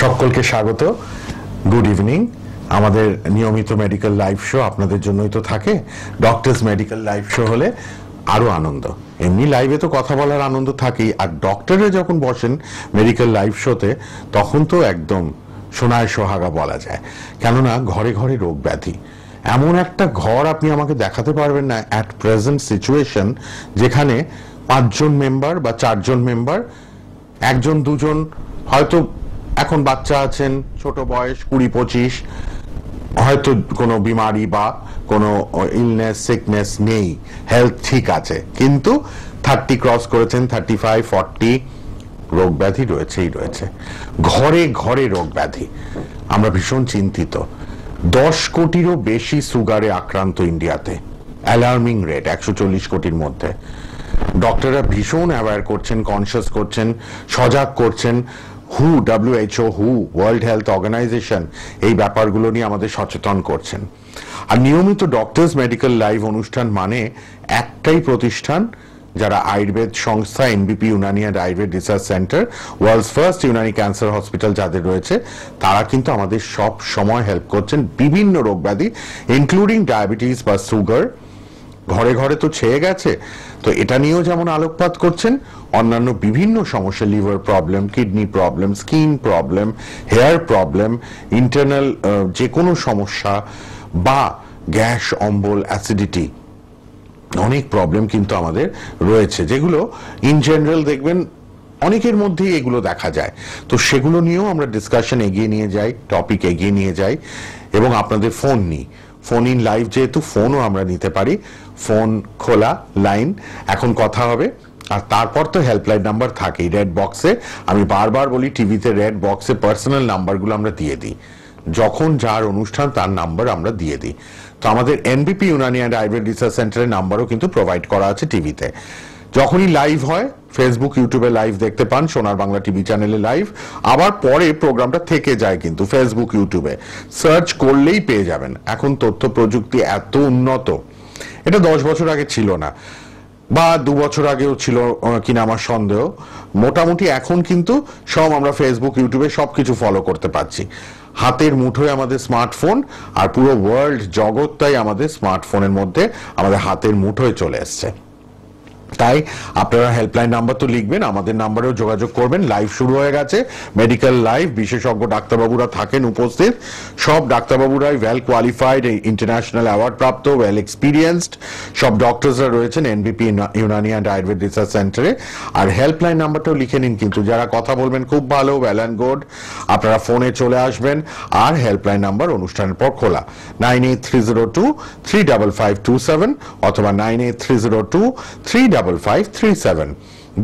সকলকে স্বাগত। Good evening. আমাদের নিয়মিত মেডিকেল লাইভ শো আপনাদের জন্যই তো থাকে। ডক্টরস মেডিকেল লাইভ শো হলে আরো আনন্দ। এমনি লাইভে তো কথা বলার আনন্দ থাকেই, আর ডক্টরে যখন বসেন মেডিকেল লাইভ শোতে তখন তো একদম সোনায় সোহাগা বলা যায়। কেননা ঘরে ঘরে রোগ ব্যাধি, এমন একটা ঘর আপনি আমাকে দেখাতে পারবেন না অ্যাট প্রেজেন্ট সিচুয়েশন যেখানে 5 জন মেম্বার বা 4 জন মেম্বার, একজন দুজন হয়তো এখন বাচ্চা আছেন, ছোট বয়স 20-25, হয়তো কোনো বিমারি বা কোনো ইলনেস সিকনেস নেই, হেলথ ঠিক আছে, কিন্তু 30 ক্রস করেছেন, 35-40, রোগ ব্যাধি রয়েছেই রয়েছে। ঘরে ঘরে রোগ ব্যাধি। আমরা ভীষণ চিন্তিত। 10 কোটিরও বেশি সুগারে আক্রান্ত ইন্ডিয়াতে, অ্যালার্মিং রেট 140 কোটির মধ্যে। ডক্টররা ভীষণ অ্যাওয়্যার করছেন, কনসিয়াস করছেন, সজাগ করছেন। WHO, ওয়ার্ল্ড হেলথ অর্গানাইজেশন এই ব্যাপারগুলো নিয়ে আমাদের সচেতন করছেন। আর নিয়মিত ডক্টরস মেডিকেল লাইভ অনুষ্ঠান মানে একটাই প্রতিষ্ঠান যারা আয়ুর্বেদ সংস্থা, NBP Unani and Ayurveda research centre, world's first Unani cancer hospital যাদের রয়েছে, তারা কিন্তু আমাদের সব সময় হেল্প করছেন বিভিন্ন রোগ ব্যাধি, ইনক্লুডিং ডায়াবেটিস বা সুগার। ঘরে ঘরে তো ছেয়ে গেছে, তো এটা নিয়েও যেমন আলোকপাত করছেন, অন্যান্য বিভিন্ন সমস্যা, liver problem, kidney problem, skin problem, hair problem, internal যে কোনো সমস্যা বা গ্যাস, অম্বল, অ্যাসিডিটি, অনেক প্রবলেম কিন্তু আমাদের রয়েছে, যেগুলো ইন জেনারেল দেখবেন অনেকের মধ্যেই এগুলো দেখা যায়। তো সেগুলো নিয়েও আমরা ডিসকাশন এগিয়ে নিয়ে যাই, টপিক এগিয়ে নিয়ে যাই, এবং আপনাদের ফোন নিই। ফোন ইন লাইভ, যেহেতু ফোনও আমরা নিতে পারি, ফোন খোলা লাইন, এখন কথা হবে। আর তারপর তো হেল্পলাইন নাম্বার থাকেই রেড বক্সে। আমি বারবার বলি, টিভিতে রেড বক্সে পার্সোনাল নাম্বারগুলো আমরা দিয়ে দিই, যখন যার অনুষ্ঠান তার নাম্বার আমরা দিয়ে দিই। তো আমাদের এনবিপি ইউনানি অ্যান্ড আয়ুর্বেদ রিসার্চ সেন্টারের নাম্বারও কিন্তু প্রোভাইড করা আছে টিভিতে। যখনই লাইভ হয়, ফেসবুক, ইউটিউবে লাইভ দেখতে পান, সোনার বাংলা টিভি চ্যানেলে লাইভ, আবার পরে প্রোগ্রামটা থেকে যায় কিন্তু ফেসবুক, ইউটিউবে সার্চ করলেই পেয়ে যাবেন। এখন তথ্য প্রযুক্তি এত উন্নত, এটা 10 বছর আগে ছিল না, বা 2 বছর আগেও ছিল কিনা আমার সন্দেহ। মোটামুটি এখন কিন্তু সব আমরা ফেসবুক, ইউটিউবে সবকিছু ফলো করতে পারছি। হাতের মুঠোয় আমাদের স্মার্টফোন, আর পুরো ওয়ার্ল্ড জগৎটাই আমাদের স্মার্টফোনের মধ্যে, আমাদের হাতের মুঠোয় চলে এসছে। তাই আপনারা হেল্পলাইন নাম্বার তো লিখবেন, আমাদের নাম্বারেও যোগাযোগ করবেন। লাইভ শুরু হয়ে গেছে, মেডিকেল লাইভ। বিশেষজ্ঞ ডাক্তারবাবুরা থাকেন উপস্থিত, সব ডাক্তারবাবুরাই ওয়েল কোয়ালিফাইড, ইন্টারন্যাশনাল অ্যাওয়ার্ড প্রাপ্ত, ওয়েল এক্সপিরিয়েন্সড সব ডক্টরসরা রয়েছেন এনবিপি ইউনানি অ্যান্ড আয়ুর্বেদ রিসার্চ সেন্টারে। আর হেল্পলাইন নাম্বারটাও লিখে নিন, কিন্তু যারা কথা বলবেন খুব ভালো, ওয়েল অ্যান্ড গুড, আপনারা ফোনে চলে আসবেন। আর হেল্পলাইন নাম্বার অনুষ্ঠানের পর খোলা, 9830235527 অথবা 9830235537।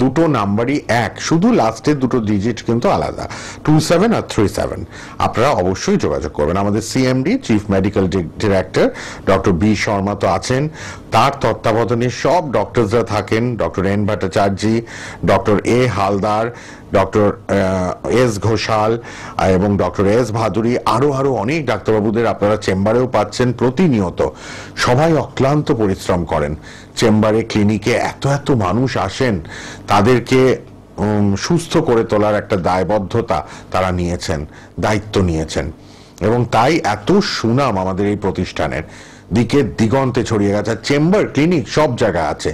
দুটো নাম্বারই এক, শুধু লাস্টের দুটো ডিজিট কিন্তু আলাদা, 27 আর 37। আপনারা অবশ্যই যোগাযোগ করবেন। আমাদের CMD, chief medical director doctor B Sharma তো আছেন, তার তত্ত্বাবধানে সব ডক্টরসরা থাকেন, doctor N Bhattacharya, doctor A Haldar, doctor S Ghoshal এবং ডক্টর এস ভাদুরী, আরো অনেক ডাক্তারবাবুদের আপনারা চেম্বারেও পাচ্ছেন প্রতিনিয়ত। সবাই অক্লান্ত পরিশ্রম করেন চেম্বারে, ক্লিনিকে। এত মানুষ আসেন, তাদেরকে সুস্থ করে তোলার একটা দায়বদ্ধতা তারা নিয়েছেন, দায়িত্ব নিয়েছেন, এবং তাই এত সুনাম আমাদের এই প্রতিষ্ঠানের দিকে দিগন্তে ছড়িয়ে গেছে। চেম্বার, ক্লিনিক সব জায়গায় আছে।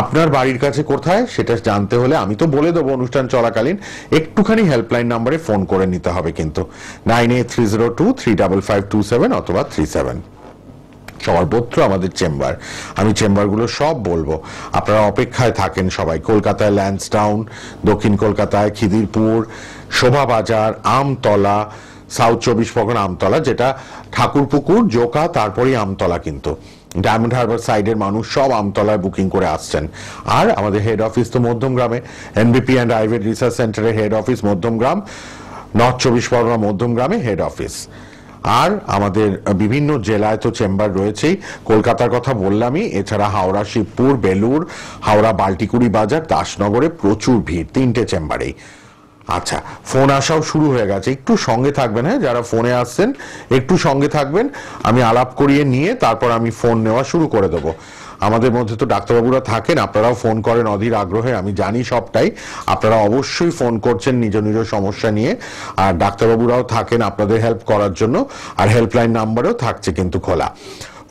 আপনার বাড়ির কাছে কোথায় সেটা জানতে হলে আমি তো বলে দেবো অনুষ্ঠান চলাকালীন, একটুখানি হেল্পলাইন নাম্বারে ফোন করে নিতে হবে কিন্তু, 9830235527 অথবা 37। সর্বত্র আমাদের চেম্বার, আমি চেম্বারগুলো সব বলবো, আপনারা অপেক্ষায় থাকেন সবাই। কলকাতায় ল্যান্সডাউন, দক্ষিণ কলকাতায় খিদিরপুর, শোভাবাজার, আমতলা, সাউথ 24 পরগনা আমতলা, যেটা ঠাকুরপুকুর, জোকা, তারপরেই আমতলা। কিন্তু ডায়মন্ড হারবার সাইডের মানুষ সব আমতলায় বুকিং করে আসছেন। আর আমাদের হেড অফিস তো মধ্যমগ্রামে, এনবিপি অ্যান্ড আয়ুর্বেদ রিসার্চ সেন্টারের head office Madhyamgram, north 24 Pargana মধ্যমগ্রামে হেড অফিস। আর আমাদের বিভিন্ন জেলায় তো চেম্বার রয়েছেই, কলকাতার কথা বললামই, এছাড়া হাওড়া, শিবপুর, বেলুর, হাওড়া বাল্টিকুড়ি বাজার, দাসনগরে প্রচুর ভিড়, 3টে চেম্বারেই। আচ্ছা, ফোন আসাও শুরু হয়ে গেছে, একটু সঙ্গে থাকবেন। হ্যাঁ, যারা ফোনে আসছেন একটু সঙ্গে থাকবেন, আমি আলাপ করিয়ে নিয়ে তারপর আমি ফোন নেওয়া শুরু করে দেবো। আমাদের মধ্যে তো ডাক্তারবাবুরা থাকেন, আপনারাও ফোন করেন অধীর আগ্রহে, আমি জানি সবটাই। আপনারা অবশ্যই ফোন করছেন নিজ নিজ সমস্যা নিয়ে, আর ডাক্তারবাবুরাও থাকেন আপনাদের হেল্প করার জন্য, আর হেল্পলাইন নাম্বারও থাকছে কিন্তু খোলা।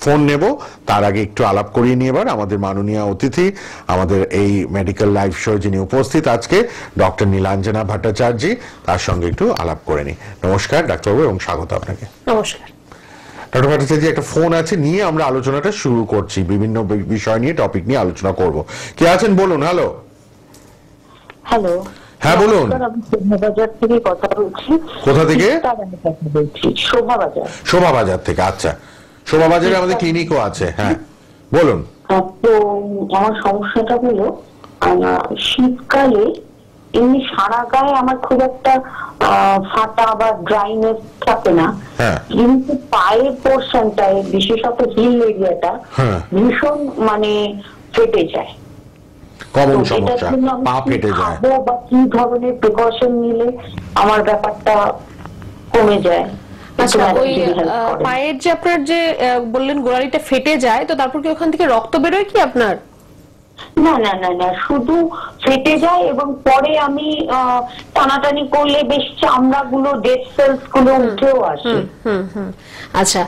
ফোন নেব, তার আগে একটু আলাপ করিয়ে নিয়ে এবার আমাদের মাননীয় অতিথি, আমাদের এই মেডিকেল লাইভ শো যিনি উপস্থিত আজকে, ডক্টর নীলাঞ্জনা ভট্টাচার্য, তার সঙ্গে একটু আলাপ করে নিই। নমস্কার ডাক্তারবাবু এবং স্বাগত আপনাকে। নমস্কার ডক্টর ভট্টাচার্য, একটা ফোন আছে, নিয়ে আমরা আলোচনাটা শুরু করছি, বিভিন্ন বিষয় নিয়ে টপিক নিয়ে আলোচনা করব। কে আছেন বলুন। হ্যালো। হ্যালো। হ্যাঁ বলুন। শোভাবাজার থেকে কথা বলছি। কোথা থেকে? শোভাবাজার। শোভাবাজার থেকে, আচ্ছা। শোভাবাজারে আমাদের ক্লিনিকও আছে, হ্যাঁ বলুন। তো আমার সমস্যাটা হলো শীতকালে এমনি সারা গায়ে আমার খুব একটা ফাটা বা ড্রাইনেস থাকে না, কিন্তু পায়ের পোর্শনটায় বিশেষত হিল এরিয়াটা ভীষণ মানে ফেটে যায়। কমন সমস্যা, পা ফেটে যায়। বা কি ধরনের প্রিকশন নিলে আমার ব্যাপারটা কমে যায়? আচ্ছা, ওই পায়ের যে আপনার যে বললেন গোড়ালিটা ফেটে যায়, তো তারপর কি ওখান থেকে রক্ত বেরোয় কি আপনার? না না না না, শুধু ফেটে যায় এবং পরে আমি টানাটানি করলে বেশ চামড়া গুলো, ডেড সেলস গুলো উঠেও আসে। আচ্ছা,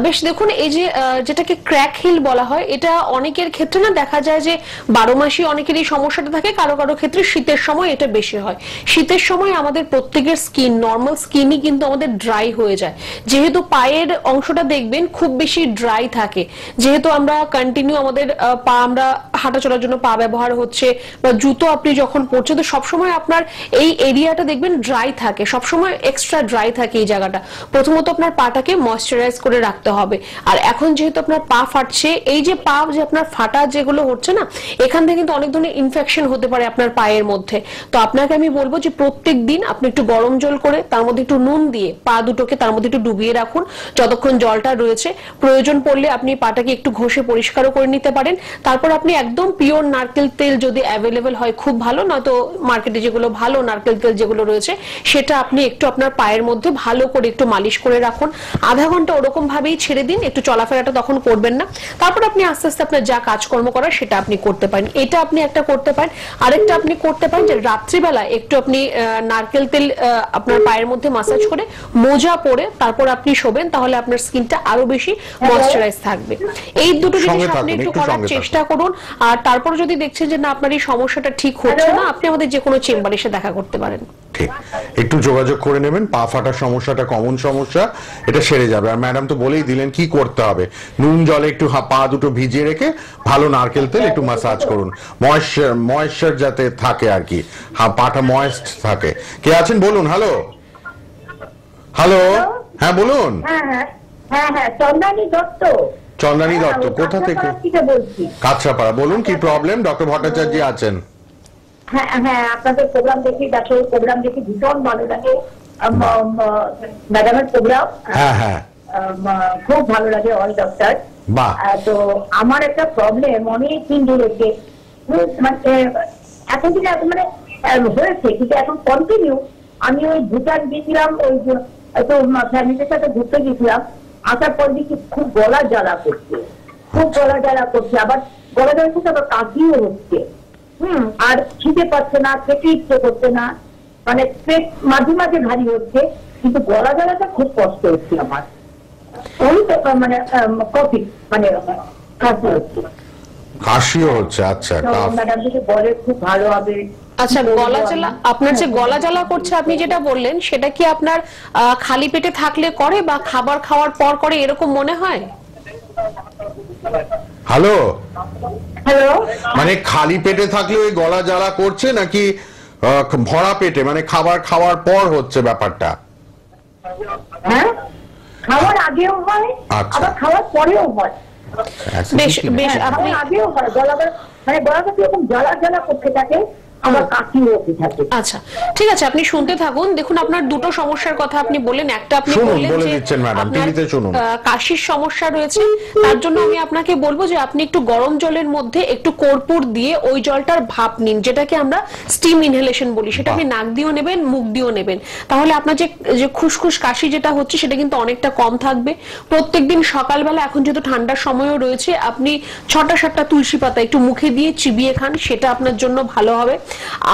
বেশ দেখুন, এই যে যেটাকে ক্র্যাক হিল বলা হয়, এটা অনেকের ক্ষেত্রে না দেখা যায় যে 12 মাসই অনেকের এই সমস্যাটা থাকে, কারো কারো ক্ষেত্রে শীতের সময় এটা বেশি হয়। শীতের সময় আমাদের প্রত্যেকের স্কিন, নর্মাল স্কিনই কিন্তু আমাদের ড্রাই হয়ে যায়, যেহেতু পায়ের অংশটা দেখবেন খুব বেশি ড্রাই থাকে, যেহেতু আমরা কন্টিনিউ আমাদের পা, আমরা হাঁটা চলার জন্য পা ব্যবহার হচ্ছে, বা জুতো আপনি যখন পরছেন, তো সবসময় আপনার এই এরিয়াটা দেখবেন ড্রাই থাকে, সবসময় এক্সট্রা ড্রাই থাকে এই জায়গাটা। প্রথমত আপনার পাটাকে ময়েশ্চারাইজ করে রাখতে হবে। আর এখন যেহেতু আপনার পা ফাটছে, এই যে পা যে আপনার ফাটা যেগুলো হচ্ছে না, এখান থেকে কিন্তু অনেক ধরনের ইনফেকশন হতে পারে আপনার পায়ের মধ্যে। তো আপনাকে আমি বলবো যে প্রত্যেক দিন আপনি একটু গরম জল করে তার মধ্যে একটু নুন দিয়ে পা দুটোকে তার মধ্যে একটু ডুবিয়ে রাখুন যতক্ষণ জলটা রয়েছে। প্রয়োজন পড়লে আপনি পাটাকে একটু ঘষে পরিষ্কারও করে নিতে পারেন। তারপর আপনি একদম পিওর নারকেল তেল যদি অ্যাভেলেবেল হয় খুব ভালো, নয়তো মার্কেটে যেগুলো ভালো নারকেল তেল যেগুলো রয়েছে সেটা আপনি একটু আপনার পায়ের মধ্যে ভালো করে একটু মালিশ করে রাখুন। আধা ঘন্টা ওরকম ভাবেই ছেড়ে দিন, একটু চলাফেরাটা তখন করবেন না। তারপর আপনি আস্তে আস্তে আপনার যা কাজকর্ম করার সেটা আপনি করতে পারেন। এটা আপনি একটা করতে পারেন। আরেকটা আপনি করতে পারেন যে রাত্রিবেলা একটু আপনি নারকেল তেল আপনার পায়ের মধ্যে মাসাজ করে মোজা পরে তারপর আপনি শোবেন, তাহলে আপনার স্কিনটা আরো বেশি ময়েশ্চারাইজ থাকবে। এই দুটো জিনিস আপনি একটু করার চেষ্টা করুন। আর তারপর যদি দেখছেন যে না আপনার এই সমস্যাটা ঠিক হচ্ছে না, আপনি আমাদের যে কোনো চেম্বারে এসে দেখা করতে পারেন। ঠিক, একটু যোগাযোগ করে নেবেন। পা ফাটার সমস্যাটা কমন সমস্যা, এটা সেরে যাবে। আর ম্যাডাম তো বলেই দিলেন কি করতে হবে। নুন জলে একটু পা দুটো ভিজিয়ে রেখে ভালো নারকেল তেল একটু মাসাজ করুন, ময়েশ্চার যাতে থাকে আর কি, পাটা ময়েস্ট থাকে। কে আছেন বলুন। হ্যালো। হ্যালো, হ্যাঁ বলুন। চন্দ্রানী দত্ত। চন্দ্রানী দত্ত কোথা থেকে? কাঁচরাপাড়া। বলুন কি প্রবলেম? ডক্টর ভট্টাচার্য আছেন। হ্যাঁ হ্যাঁ, আপনাদের প্রোগ্রাম দেখি, ডাক্তারের প্রোগ্রাম দেখি, ভীষণ ভালো লাগে। ম্যাডামের প্রোগ্রাম খুব ভালো লাগে, অল ডক্টর। তো আমার একটা প্রবলেম অনেক দিন ধরেছে, মানে এতদিন মানে হয়েছে, কিন্তু এখন কন্টিনিউ। আমি ওই ভুটান গেছিলাম, ওই তো ফ্যামিলির সাথে ঘুরতে গেছিলাম, আসার পর দেখি খুব গলা জ্বালা করছে, খুব গলা জ্বালা করছে, আবার গলা জ্বালা করছে, আবার কাশিও হচ্ছে। আর খিদে পাচ্ছে না, খেতে ইচ্ছে করছে না, মানে পেট মাঝে মাঝে ভারী হচ্ছে, কিন্তু গলা জ্বালাটা খুব কষ্ট হচ্ছে আমার। ওই মানে কফি মানে কাশি হচ্ছে, কাশিও হচ্ছে। আচ্ছা, ম্যাডাম যদি বলে খুব ভালো হবে। আচ্ছা, গলা জ্বালা, আপনার যে গলা জ্বালা করছে আপনি যেটা বললেন, সেটা কি আপনার খালি পেটে থাকলে করে বা খাবার খাওয়ার পর করে এরকম মনে হয়? হ্যালো। হ্যালো, মানে খালি পেটে থাকলে ওই গলা জ্বালা করছে, নাকি ভরা পেটে মানে খাবার খাওয়ার পর হচ্ছে ব্যাপারটা? হ্যাঁ, খাওয়ার আগেও হয়, আবার খাওয়ার পরেও হয়। বেশ বেশ, আপনি আগেও হয় গলা, মানে গলাটা এরকম জ্বালা জ্বালা করতে থাকে, আবার কাশিও থাকে। আচ্ছা ঠিক আছে, আপনি শুনতে থাকুন। দেখুন আপনার দুটো সমস্যার কথা আপনি বললেন, একটা আপনি বললেন যে কাশির সমস্যা রয়েছে, তার জন্য আমি আপনাকে বলবো যে আপনি একটু গরম জলের মধ্যে একটু কর্পূর দিয়ে ওই জলটার ভাপ নিন, যেটাকে আমরা স্টিম ইনহেলেশন বলি। সেটা আপনি নাক দিয়েও নেবেন, মুখ দিয়েও নেবেন, তাহলে আপনার যে খুসখুস কাশি যেটা হচ্ছে সেটা কিন্তু অনেকটা কম থাকবে। প্রত্যেকদিন সকালবেলা, এখন যেহেতু ঠান্ডার সময়ও রয়েছে, আপনি 6টা-7টা তুলসী পাতা একটু মুখে দিয়ে চিবিয়ে খান, সেটা আপনার জন্য ভালো হবে।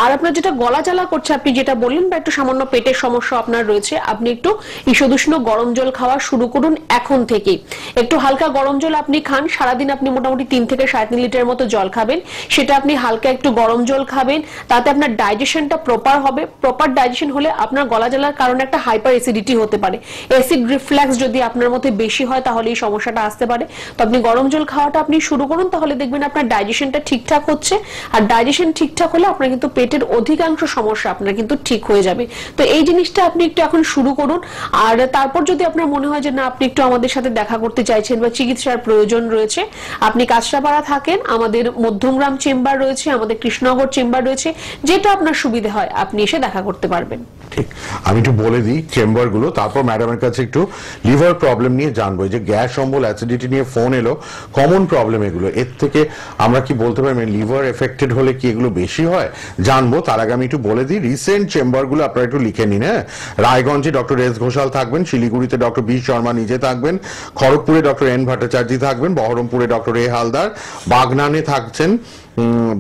আর আপনার যেটা গলা জ্বালা করছে, আপনি যেটা বললেন, বা একটু সামান্য পেটের সমস্যা আপনার রয়েছে, আপনি একটু ঈষদুষ্ণ গরম জল খাওয়া শুরু করুন এখন থেকেই। একটু হালকা গরম জল আপনি খান, সারাদিন আপনি মোটামুটি 3 থেকে 3.5 লিটার মতো জল খাবেন, সেটা আপনি হালকা একটু গরম জল খাবেন, তাতে আপনার ডাইজেশনটা প্রপার হবে। প্রপার ডাইজেশন হলে আপনার গলা জ্বালার কারণে একটা হাইপার অ্যাসিডিটি হতে পারে, অ্যাসিড রিফ্লাক্স যদি আপনার মধ্যে বেশি হয় তাহলে এই সমস্যাটা আসতে পারে। তো আপনি গরম জল খাওয়াটা আপনি শুরু করুন, তাহলে দেখবেন আপনার ডাইজেশনটা ঠিকঠাক হচ্ছে। আর ডাইজেশন ঠিকঠাক হলে আপনার কিন্তু পেটের অধিকাংশ সমস্যা আপনার কিন্তু ঠিক হয়ে যাবে। তো এই জিনিসটা আপনি একটু এখন শুরু করুন। আর তারপর যদি আপনার মনে হয় যে না, আপনি একটু আমাদের সাথে দেখা করতে চাইছেন বা চিকিৎসার প্রয়োজন রয়েছে, আপনি কাঁচরাপাড়া থাকেন, আমাদের মধ্যমগ্রাম চেম্বার রয়েছে, আমাদের কৃষ্ণনগর চেম্বার রয়েছে, যেটা আপনার সুবিধা হয় আপনি এসে দেখা করতে পারবেন। ঠিক, আমি একটু বলে দিই চেম্বার গুলো, তারপর ম্যাডামের কাছে একটু লিভার প্রবলেম নিয়ে জানবো। যে গ্যাস অম্বল, অ্যাসিডিটি নিয়ে ফোন এলো, কমন প্রবলেম এগুলো, এর থেকে আমরা কি বলতে পারি লিভার এফেক্টেড হলে কি এগুলো বেশি হয় জানবো। তার আগে আমি একটু বলে দিই রিসেন্ট চেম্বার গুলো আপনারা একটু লিখে নিন। হ্যাঁ, রায়গঞ্জে ডক্টর এস ঘোষাল থাকবেন, শিলিগুড়িতে ডক্টর বি শর্মা নিজে থাকবেন, খড়গপুরে ডক্টর এন ভট্টাচার্য থাকবেন, বহরমপুরে ডক্টর এ হালদার, বাগনানে থাকছেন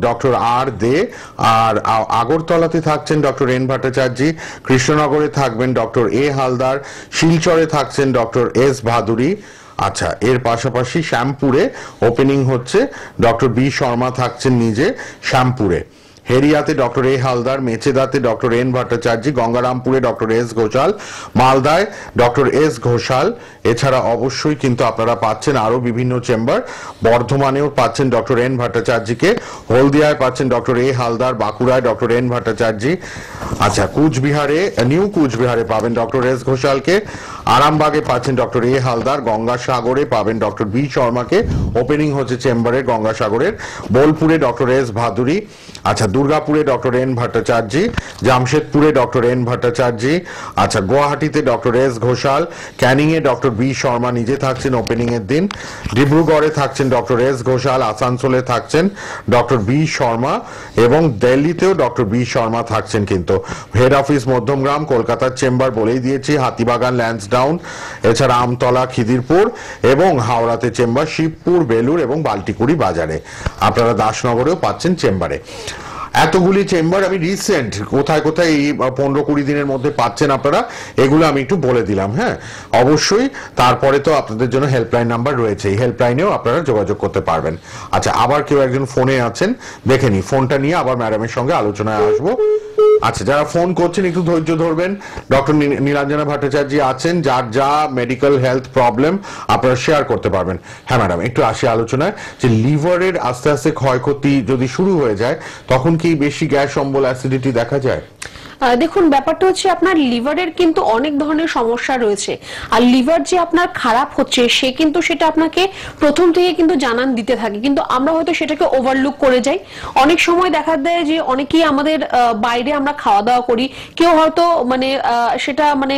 ডক্টর আর দে, আর আগরতলাতে থাকছেন ডক্টর এন ভট্টাচার্য, কৃষ্ণনগরে থাকবেন ডক্টর এ হালদার, শিলচরে থাকছেন ডক্টর এস ভাদুরী। আচ্ছা, এর পাশাপাশি শ্যামপুরে ওপেনিং হচ্ছে, ডক্টর বি শর্মা থাকছেন নিজে শ্যামপুরে। হেরিয়াতে ডক্টর এ হালদার, মেচেদাতে ডক্টর এন ভট্টাচার্য, গঙ্গারামপুরে ডক্টর এস ঘোষাল, মালদায় ডক্টর এস ঘোষাল। এছাড়া অবশ্যই কিন্তু আপনারা পাচ্ছেন আরো বিভিন্ন চেম্বার, বর্ধমানেও পাচ্ছেন ডক্টর এন ভট্টাচার্যকে, হলদিয়ায় পাচ্ছেন ডক্টর এ হালদার, বাঁকুড়ায় ডক্টর এন ভট্টাচার্য। আচ্ছা, কুচবিহারে, নিউ কুচবিহারে পাবেন ডক্টর এস ঘোষালকে, আরামবাগে পাচ্ছেন ডক্টর এ হালদার, গঙ্গাসাগরে পাবেন ডক্টর বি শর্মাকে, ওপেনিং হচ্ছে চেম্বারে গঙ্গাসাগরের, বোলপুরে ডক্টর এস ভাদুরী। আচ্ছা, দুর্গাপুরে ডক্টর এন ভট্টাচার্য, জামশেদপুরে ডক্টর এন ভট্টাচার্য। আচ্ছা, গুয়াহাটিতে ডক্টর এস ঘোষাল, ক্যানিং এ ডক্টর বি শর্মা নিজে থাকছেন ওপেনিং এর দিন, ডিব্রুগড়ে থাকছেন ডক্টর এস ঘোষাল, আসানসোলে থাকছেন ডক্টর বি শর্মা, এবং দিল্লিতেও ডক্টর বি শর্মা থাকছেন। কিন্তু হেড অফিস মধ্যমগ্রাম, কলকাতার চেম্বার বলেই দিয়েছি হাতিবাগান, ল্যান্সডাউন, এছাড়া আমতলা, খিদিরপুর, এবং হাওড়াতে চেম্বার শিবপুর, বেলুর এবং বাল্টিকুড়ি বাজারে। আপনারা দাসনগরেও পাচ্ছেন চেম্বারে। এতগুলি চেম্বার আমি রিসেন্ট কোথায় কোথায় এই 15-20 দিনের মধ্যে পাচ্ছেন আপনারা, এগুলো আমি একটু বলে দিলাম। হ্যাঁ, অবশ্যই তারপরে তো আপনাদের জন্য হেল্পলাইন নাম্বার রয়েছে, এই হেল্পলাইনেও আপনারা যোগাযোগ করতে পারবেন। আচ্ছা, আবার কেউ একজন ফোনে আছেন, দেখে নি, ফোনটা নিয়ে আবার ম্যাডামের সঙ্গে আলোচনায় আসবো। আচ্ছা, যারা ফোন করছেন একটু ধৈর্য ধরবেন। ডক্টর নীলাঞ্জনা ভট্টাচার্য আছেন, যার যা মেডিকেল হেলথ প্রবলেম আপনারা শেয়ার করতে পারবেন। হ্যাঁ ম্যাডাম, একটু আসি আলোচনায়, যে লিভারের আস্তে আস্তে ক্ষয়ক্ষতি যদি শুরু হয়ে যায় তখন কি বেশি গ্যাস অম্বল, অ্যাসিডিটি দেখা যায়? দেখুন, ব্যাপারটা হচ্ছে আপনার লিভারের কিন্তু অনেক ধরনের সমস্যা রয়েছে, আর লিভার যে আপনার খারাপ হচ্ছে সে কিন্তু সেটা আপনাকে প্রথম থেকে কিন্তু জানান দিতে থাকে, কিন্তু আমরা হয়তো সেটাকে ওভারলুক করে যাই। অনেক সময় দেখা দেয় যে অনেকেই আমাদের বাইরে আমরা খাওয়া দাওয়া করি, কেউ হয়তো মানে সেটা মানে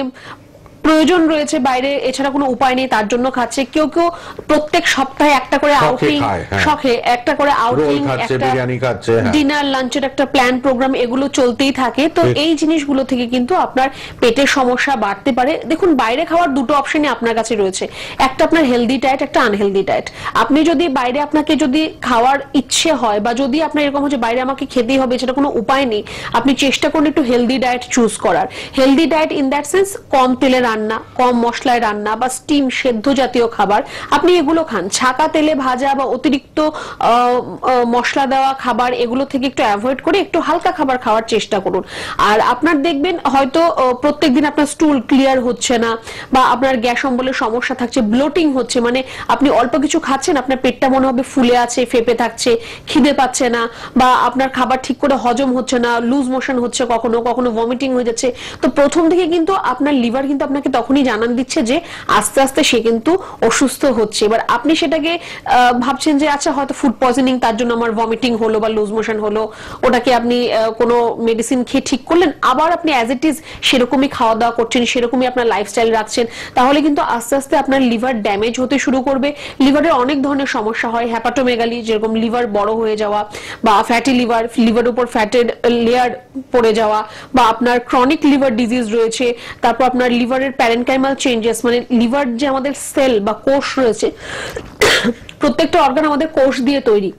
প্রয়োজন রয়েছে বাইরে, এছাড়া কোনো উপায় নেই তার জন্য খাচ্ছে। কেউ কেউ প্রত্যেক সপ্তাহে একটা করে আউটিং, শখে একটা করে আউটিং, একটা ডিনার, লাঞ্চের একটা প্ল্যান প্রোগ্রাম, এগুলো চলতেই থাকে। তো এই জিনিসগুলো থেকে কিন্তু আপনার পেটের সমস্যা বাড়তে পারে। দেখুন, বাইরে খাওয়ার দুটো অপশনই আপনার কাছে রয়েছে, একটা আপনার হেলদি ডায়েট, একটা আনহেলদি ডায়েট। আপনি যদি বাইরে আপনাকে যদি খাওয়ার ইচ্ছে হয়, বা যদি আপনার এরকম হচ্ছে বাইরে আমাকে খেতেই হবে, সেটা কোনো উপায় নেই, আপনি চেষ্টা করুন একটু হেলদি ডায়েট চুজ করার। Healthy diet in that sense কম তেলে রান্না, কম মশলায় রান্না, বা স্টিম সেদ্ধ জাতীয় খাবার আপনি এগুলো খান। ছাকা তেলে ভাজা বা অতিরিক্ত মশলা দেওয়া খাবার, এগুলো থেকে একটু অ্যাভয়েড করে একটু হালকা খাবার খাওয়ার চেষ্টা করুন। আর আপনার দেখবেন হয়তো প্রত্যেকদিন আপনার স্টুল ক্লিয়ার হচ্ছে না, বা আপনার গ্যাস অম্বলের সমস্যা থাকছে, ব্লোটিং হচ্ছে, মানে আপনি অল্প কিছু খাচ্ছেন, আপনার পেটটা মনে হবে ফুলে আছে, ফেপে থাকছে, খিদে পাচ্ছে না, বা আপনার খাবার ঠিক করে হজম হচ্ছে না, লুজ মোশন হচ্ছে, কখনো কখনো ভমিটিং হয়ে যাচ্ছে। তো প্রথম থেকে কিন্তু আপনার লিভার কিন্তু আপনাকে আপনাকে তখনই জানান দিচ্ছে যে আস্তে আস্তে সে কিন্তু অসুস্থ হচ্ছে। এবার আপনি সেটাকে ভাবছেন যে আচ্ছা হয়তো ফুড পয়জনিং, তার জন্য আমার ভমিটিং হলো বা লুজ মোশন হলো, ওটাকে আপনি কোনো মেডিসিন খেয়ে ঠিক করলেন, আবার আপনি অ্যাজ ইট ইজ সেরকমই খাওয়া দাওয়া করছেন, সেরকমই আপনার লাইফস্টাইল রাখছেন, তাহলে কিন্তু আস্তে আস্তে আপনার লিভার ড্যামেজ হতে শুরু করবে। লিভারের অনেক ধরনের সমস্যা হয়, হ্যাপাটোমেগালি যেরকম লিভার বড় হয়ে যাওয়া, বা ফ্যাটি লিভার, লিভার উপর ফ্যাটের লেয়ার পড়ে যাওয়া, বা আপনার ক্রনিক লিভার ডিজিজ রয়েছে, তারপর আপনার লিভারের প্যারেনকাইমাল চেঞ্জেস, মানে লিভার যে আমাদের সেল বা কোষ রয়েছে, প্রত্যেকটা অর্গান আমাদের কোষ দিয়ে তৈরি,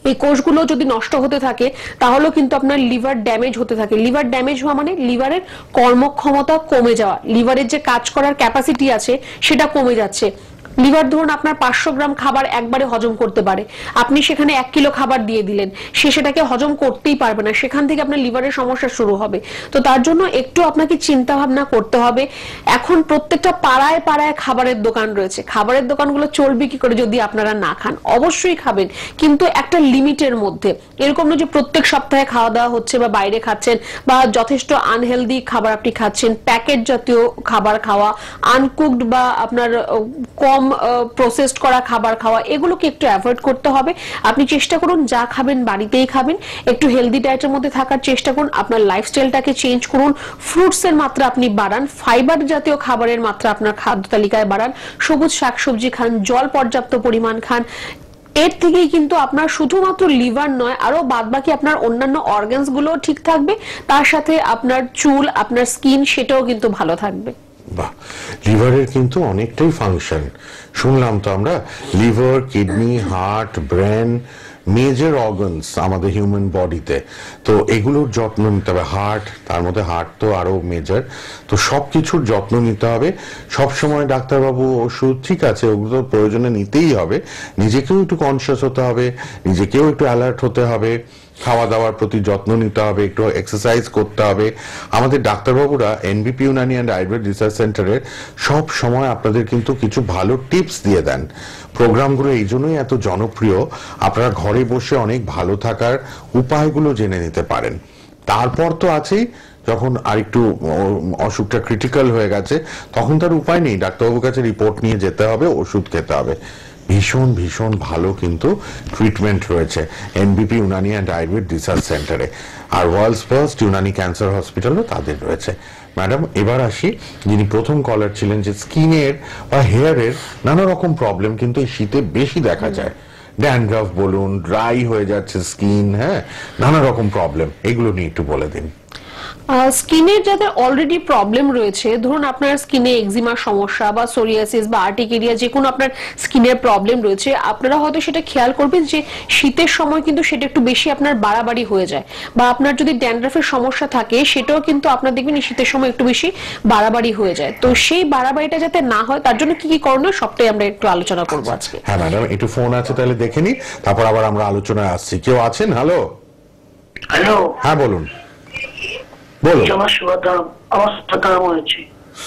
এই কোষগুলো যদি নষ্ট হতে থাকে তাহলেও কিন্তু আপনার লিভার ড্যামেজ হতে থাকে। লিভার ড্যামেজ হওয়া মানে লিভারের কর্মক্ষমতা কমে যাওয়া, লিভারের যে কাজ করার ক্যাপাসিটি আছে সেটা কমে যাচ্ছে। লিভার ধরুন আপনার 500 গ্রাম খাবার একবারে হজম করতে পারে, আপনি সেখানে 1 কিলো খাবার দিয়ে দিলেন, সে সেটাকে হজম করতেই পারবে না, সেখান থেকে আপনার লিভারের সমস্যা শুরু হবে। তো তার জন্য একটু আপনাকে চিন্তা ভাবনা করতে হবে। এখন প্রত্যেকটা পাড়ায় পাড়ায় খাবারের দোকান রয়েছে, খাবারের দোকানগুলো চলবে কি করে যদি আপনারা না খান? অবশ্যই খাবেন, কিন্তু একটা লিমিটের মধ্যে। এরকম নয় যে প্রত্যেক সপ্তাহে খাওয়া দাওয়া হচ্ছে বা বাইরে খাচ্ছেন বা যথেষ্ট আনহেলদি খাবার আপনি খাচ্ছেন, প্যাকেট জাতীয় খাবার খাওয়া, আনকুকড বা আপনার কম প্রসেসড করা খাবার খাওয়া, এগুলোকে একটু অ্যাভয়েড করতে হবে। আপনি চেষ্টা করুন যা খাবেন বাড়িতেই খাবেন, একটু হেলদি ডায়েটের মধ্যে থাকার চেষ্টা করুন, আপনার লাইফস্টাইলটাকে চেঞ্জ করুন, ফ্রুটসের মাত্রা আপনি বাড়ান, ফাইবার জাতীয় খাবারের মাত্রা আপনার খাদ্য তালিকায় বাড়ান, সবুজ শাকসবজি খান, জল পর্যাপ্ত পরিমাণ খান। এর থেকেই কিন্তু আপনার শুধুমাত্র লিভার নয়, আরো বাদবাকি আপনার অন্যান্য অর্গানস গুলো ঠিক থাকবে, তার সাথে আপনার চুল, আপনার স্কিন সেটাও কিন্তু ভালো থাকবে। বাহ, লিভারের কিন্তু অনেকটাই ফাংশন শুনলাম তো আমরা। Liver, kidney, heart, brain, major organs আমাদের হিউম্যান বডিতে, তো এগুলোর যত্ন নিতে হবে। হার্ট, তার মধ্যে হার্ট তো আরো মেজর, তো সবকিছুর যত্ন নিতে হবে সবসময়। ডাক্তারবাবু ওষুধ ঠিক আছে, ওগুলো তো প্রয়োজনে নিতেই হবে, নিজেকেও একটু কনসিয়াস হতে হবে, নিজেকেও একটু অ্যালার্ট হতে হবে, খাওয়া দাওয়ার প্রতি যত্ন নিতে হবে, একটু এক্সারসাইজ করতে হবে। আমাদের ডাক্তারবাবুরা এনবিপি ইউনানি অ্যান্ড আয়ুর্বেদ রিসার্চ সেন্টারের সব সময় আপনাদের কিন্তু কিছু ভালো টিপস দিয়ে দেন। প্রোগ্রামগুলো এই জন্যই এত জনপ্রিয়, আপনারা ঘরে বসে অনেক ভালো থাকার উপায়গুলো জেনে নিতে পারেন। তারপর তো আছেই যখন আরেকটু অসুখটা ক্রিটিক্যাল হয়ে গেছে, তখন তার উপায় নেই, ডাক্তারবাবুর কাছে রিপোর্ট নিয়ে যেতে হবে, ওষুধ খেতে হবে। ভীষণ ভীষণ ভালো কিন্তু ট্রিটমেন্ট রয়েছে এনবিপি ইউনানি অ্যান্ড আয়ুর্বেদ রিসার্চ সেন্টারে, আর ওয়ার্ল্ডস ফার্স্ট ইউনানি ক্যান্সার হসপিটালও তাদের রয়েছে। ম্যাডাম, এবার আসি যিনি প্রথম কলার ছিলেন, যে স্কিনের বা হেয়ারের নানা রকম প্রবলেম কিন্তু এই শীতে বেশি দেখা যায়, ড্যান্ড্রাফ বলুন, ড্রাই হয়ে যাচ্ছে স্কিন, হ্যাঁ, নানা রকম প্রবলেম, এগুলো নিয়ে একটু বলে দিন। স্কিনের যাদের অলরেডি প্রবলেম রয়েছে, ধরুন আপনার স্কিনে এক্সিমার সমস্যা বা সোরিয়াসিস বা আর্টিকেরিয়া, যে কোনো আপনার স্কিনের প্রবলেম রয়েছে, আপনারা হয়তো সেটা খেয়াল করবেন যে শীতের সময় কিন্তু সেটা একটু বেশি আপনার বাড়াবাড়ি হয়ে যায়, বা আপনার যদি ড্যান্ড্রাফের সমস্যা থাকে সেটাও কিন্তু আপনার দেখবেন শীতের সময় একটু বেশি বাড়াবাড়ি হয়ে যায়। তো সেই বাড়াবাড়িটা যাতে না হয় তার জন্য কি কি করণীয় সবটাই আমরা একটু আলোচনা করবো আজকে। হ্যাঁ ম্যাডাম, একটু ফোন আছে তাহলে দেখে নি, তারপর আবার আমরা আলোচনায় আসছি। কেউ আছেন? হ্যালো হ্যালো, হ্যাঁ বলুন। বলুন। আমার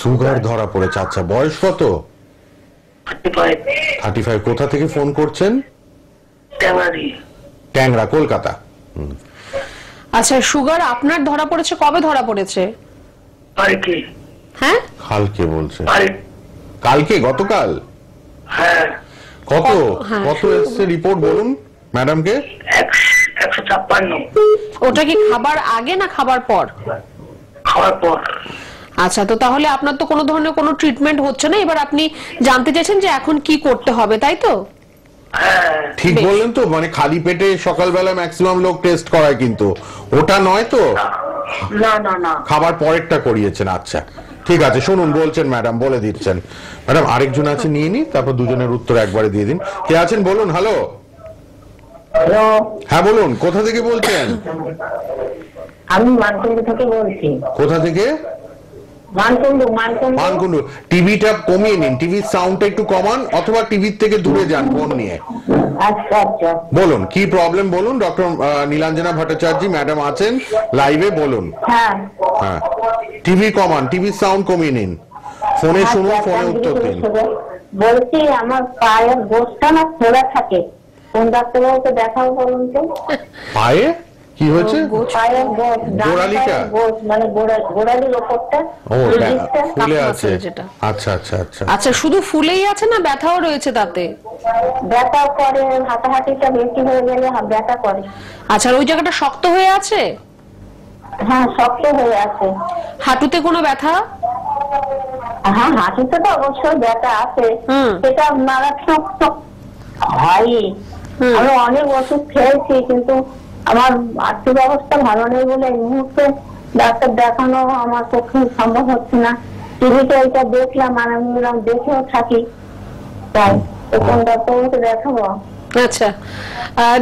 সুগার ধরা পড়েছে, আচ্ছা, বয়স কত? 35। কোথা থেকে ফোন করছেন? ট্যাংরা, কলকাতা। আচ্ছা, সুগার আপনার ধরা পড়েছে, কবে ধরা পড়েছে? হ্যাঁ, কালকে বলছে, কালকে, গতকাল? হ্যাঁ। কত কত এসছে রিপোর্ট বলুন ম্যাডামকে। 156। ওটা কি খাবার আগে না খাবার পর? খাওয়ার পর। আচ্ছা, তো তাহলে আপনার তো কোনো ধরনের কোনো ট্রিটমেন্ট হচ্ছে না, এবার আপনি জানতে চাইছেন যে এখন কি করতে হবে, তাই তো? ঠিক বললেন তো, মানে খালি পেটে সকালবেলা ম্যাক্সিমাম লোক টেস্ট করায়, কিন্তু ওটা নয় তো? না না না, খাবার পরেরটা করিয়েছেন, আচ্ছা ঠিক আছে। শুনুন, বলছেন ম্যাডাম, বলে দিচ্ছেন। ম্যাডাম আরেকজন আছে, নিয়ে নি, তারপর দুজনের উত্তর একবারে দিয়ে দিন। কে আছেন বলুন। হ্যালো। হ্যাঁ বলুন, কোথা থেকে বলছেন? আমি মানকুণ্ডু থেকে বলছি। কোথা থেকে? মানকুণ্ডু। টিভিটা কমিয়ে নিন, টিভির সাউন্ডটা একটু কমান, অথবা টিভির থেকে দূরে যান ফোন নিয়ে। আচ্ছা আচ্ছা, বলুন কি প্রবলেম বলুন। ডক্টর নীলাঞ্জনা ভট্টাচার্য ম্যাডাম আছেন লাইভে, বলুন। হ্যাঁ হ্যাঁ, টিভি কমান, টিভির সাউন্ড কমিয়ে নিন, ফোনে শুনুন, ফোনে উত্তর দিন। বলছি আমার পায়ের গোছটা না খোলা থাকে, কোন ডাক্তারবাবুকে দেখাবো বলুন তো? পায়ে কি হয়েছে? পায়ের গোড়, ডান গোড়ালিটা? পায়ের গোড়, মানে গোড়ালির ওপরটা ও দিকটা ফুলে কাফ আছে। মাসল যেটা। আচ্ছা আচ্ছা আচ্ছা। আচ্ছা, শুধু ফুলেই আছে না ব্যথাও রয়েছে তাতে? ব্যথা করে, হাঁটাহাঁটিটা বেশি হয়ে গেলে ব্যথা করে। আচ্ছা, আর ওই জায়গাটা শক্ত হয়ে আছে? হ্যাঁ, শক্ত হয়ে আছে। হাঁটুতে কোনো ব্যথা? হ্যাঁ, হাঁটুতে তো অবশ্যই ব্যথা আছে, সেটা মারাত্মক তো হয়ই। আমি অনেক ওষুধ খেয়েছি, কিন্তু আমার আর্থিক অবস্থা ভালো নেই বলে এই মুহূর্তে ডাক্তার দেখানো আমার পক্ষে সম্ভব হচ্ছে না। টিভিতে এটা দেখলাম, আর আমি বললাম দেখেও থাকি, তাই কোন ডাক্তারবাবুকে দেখাবো? আচ্ছা,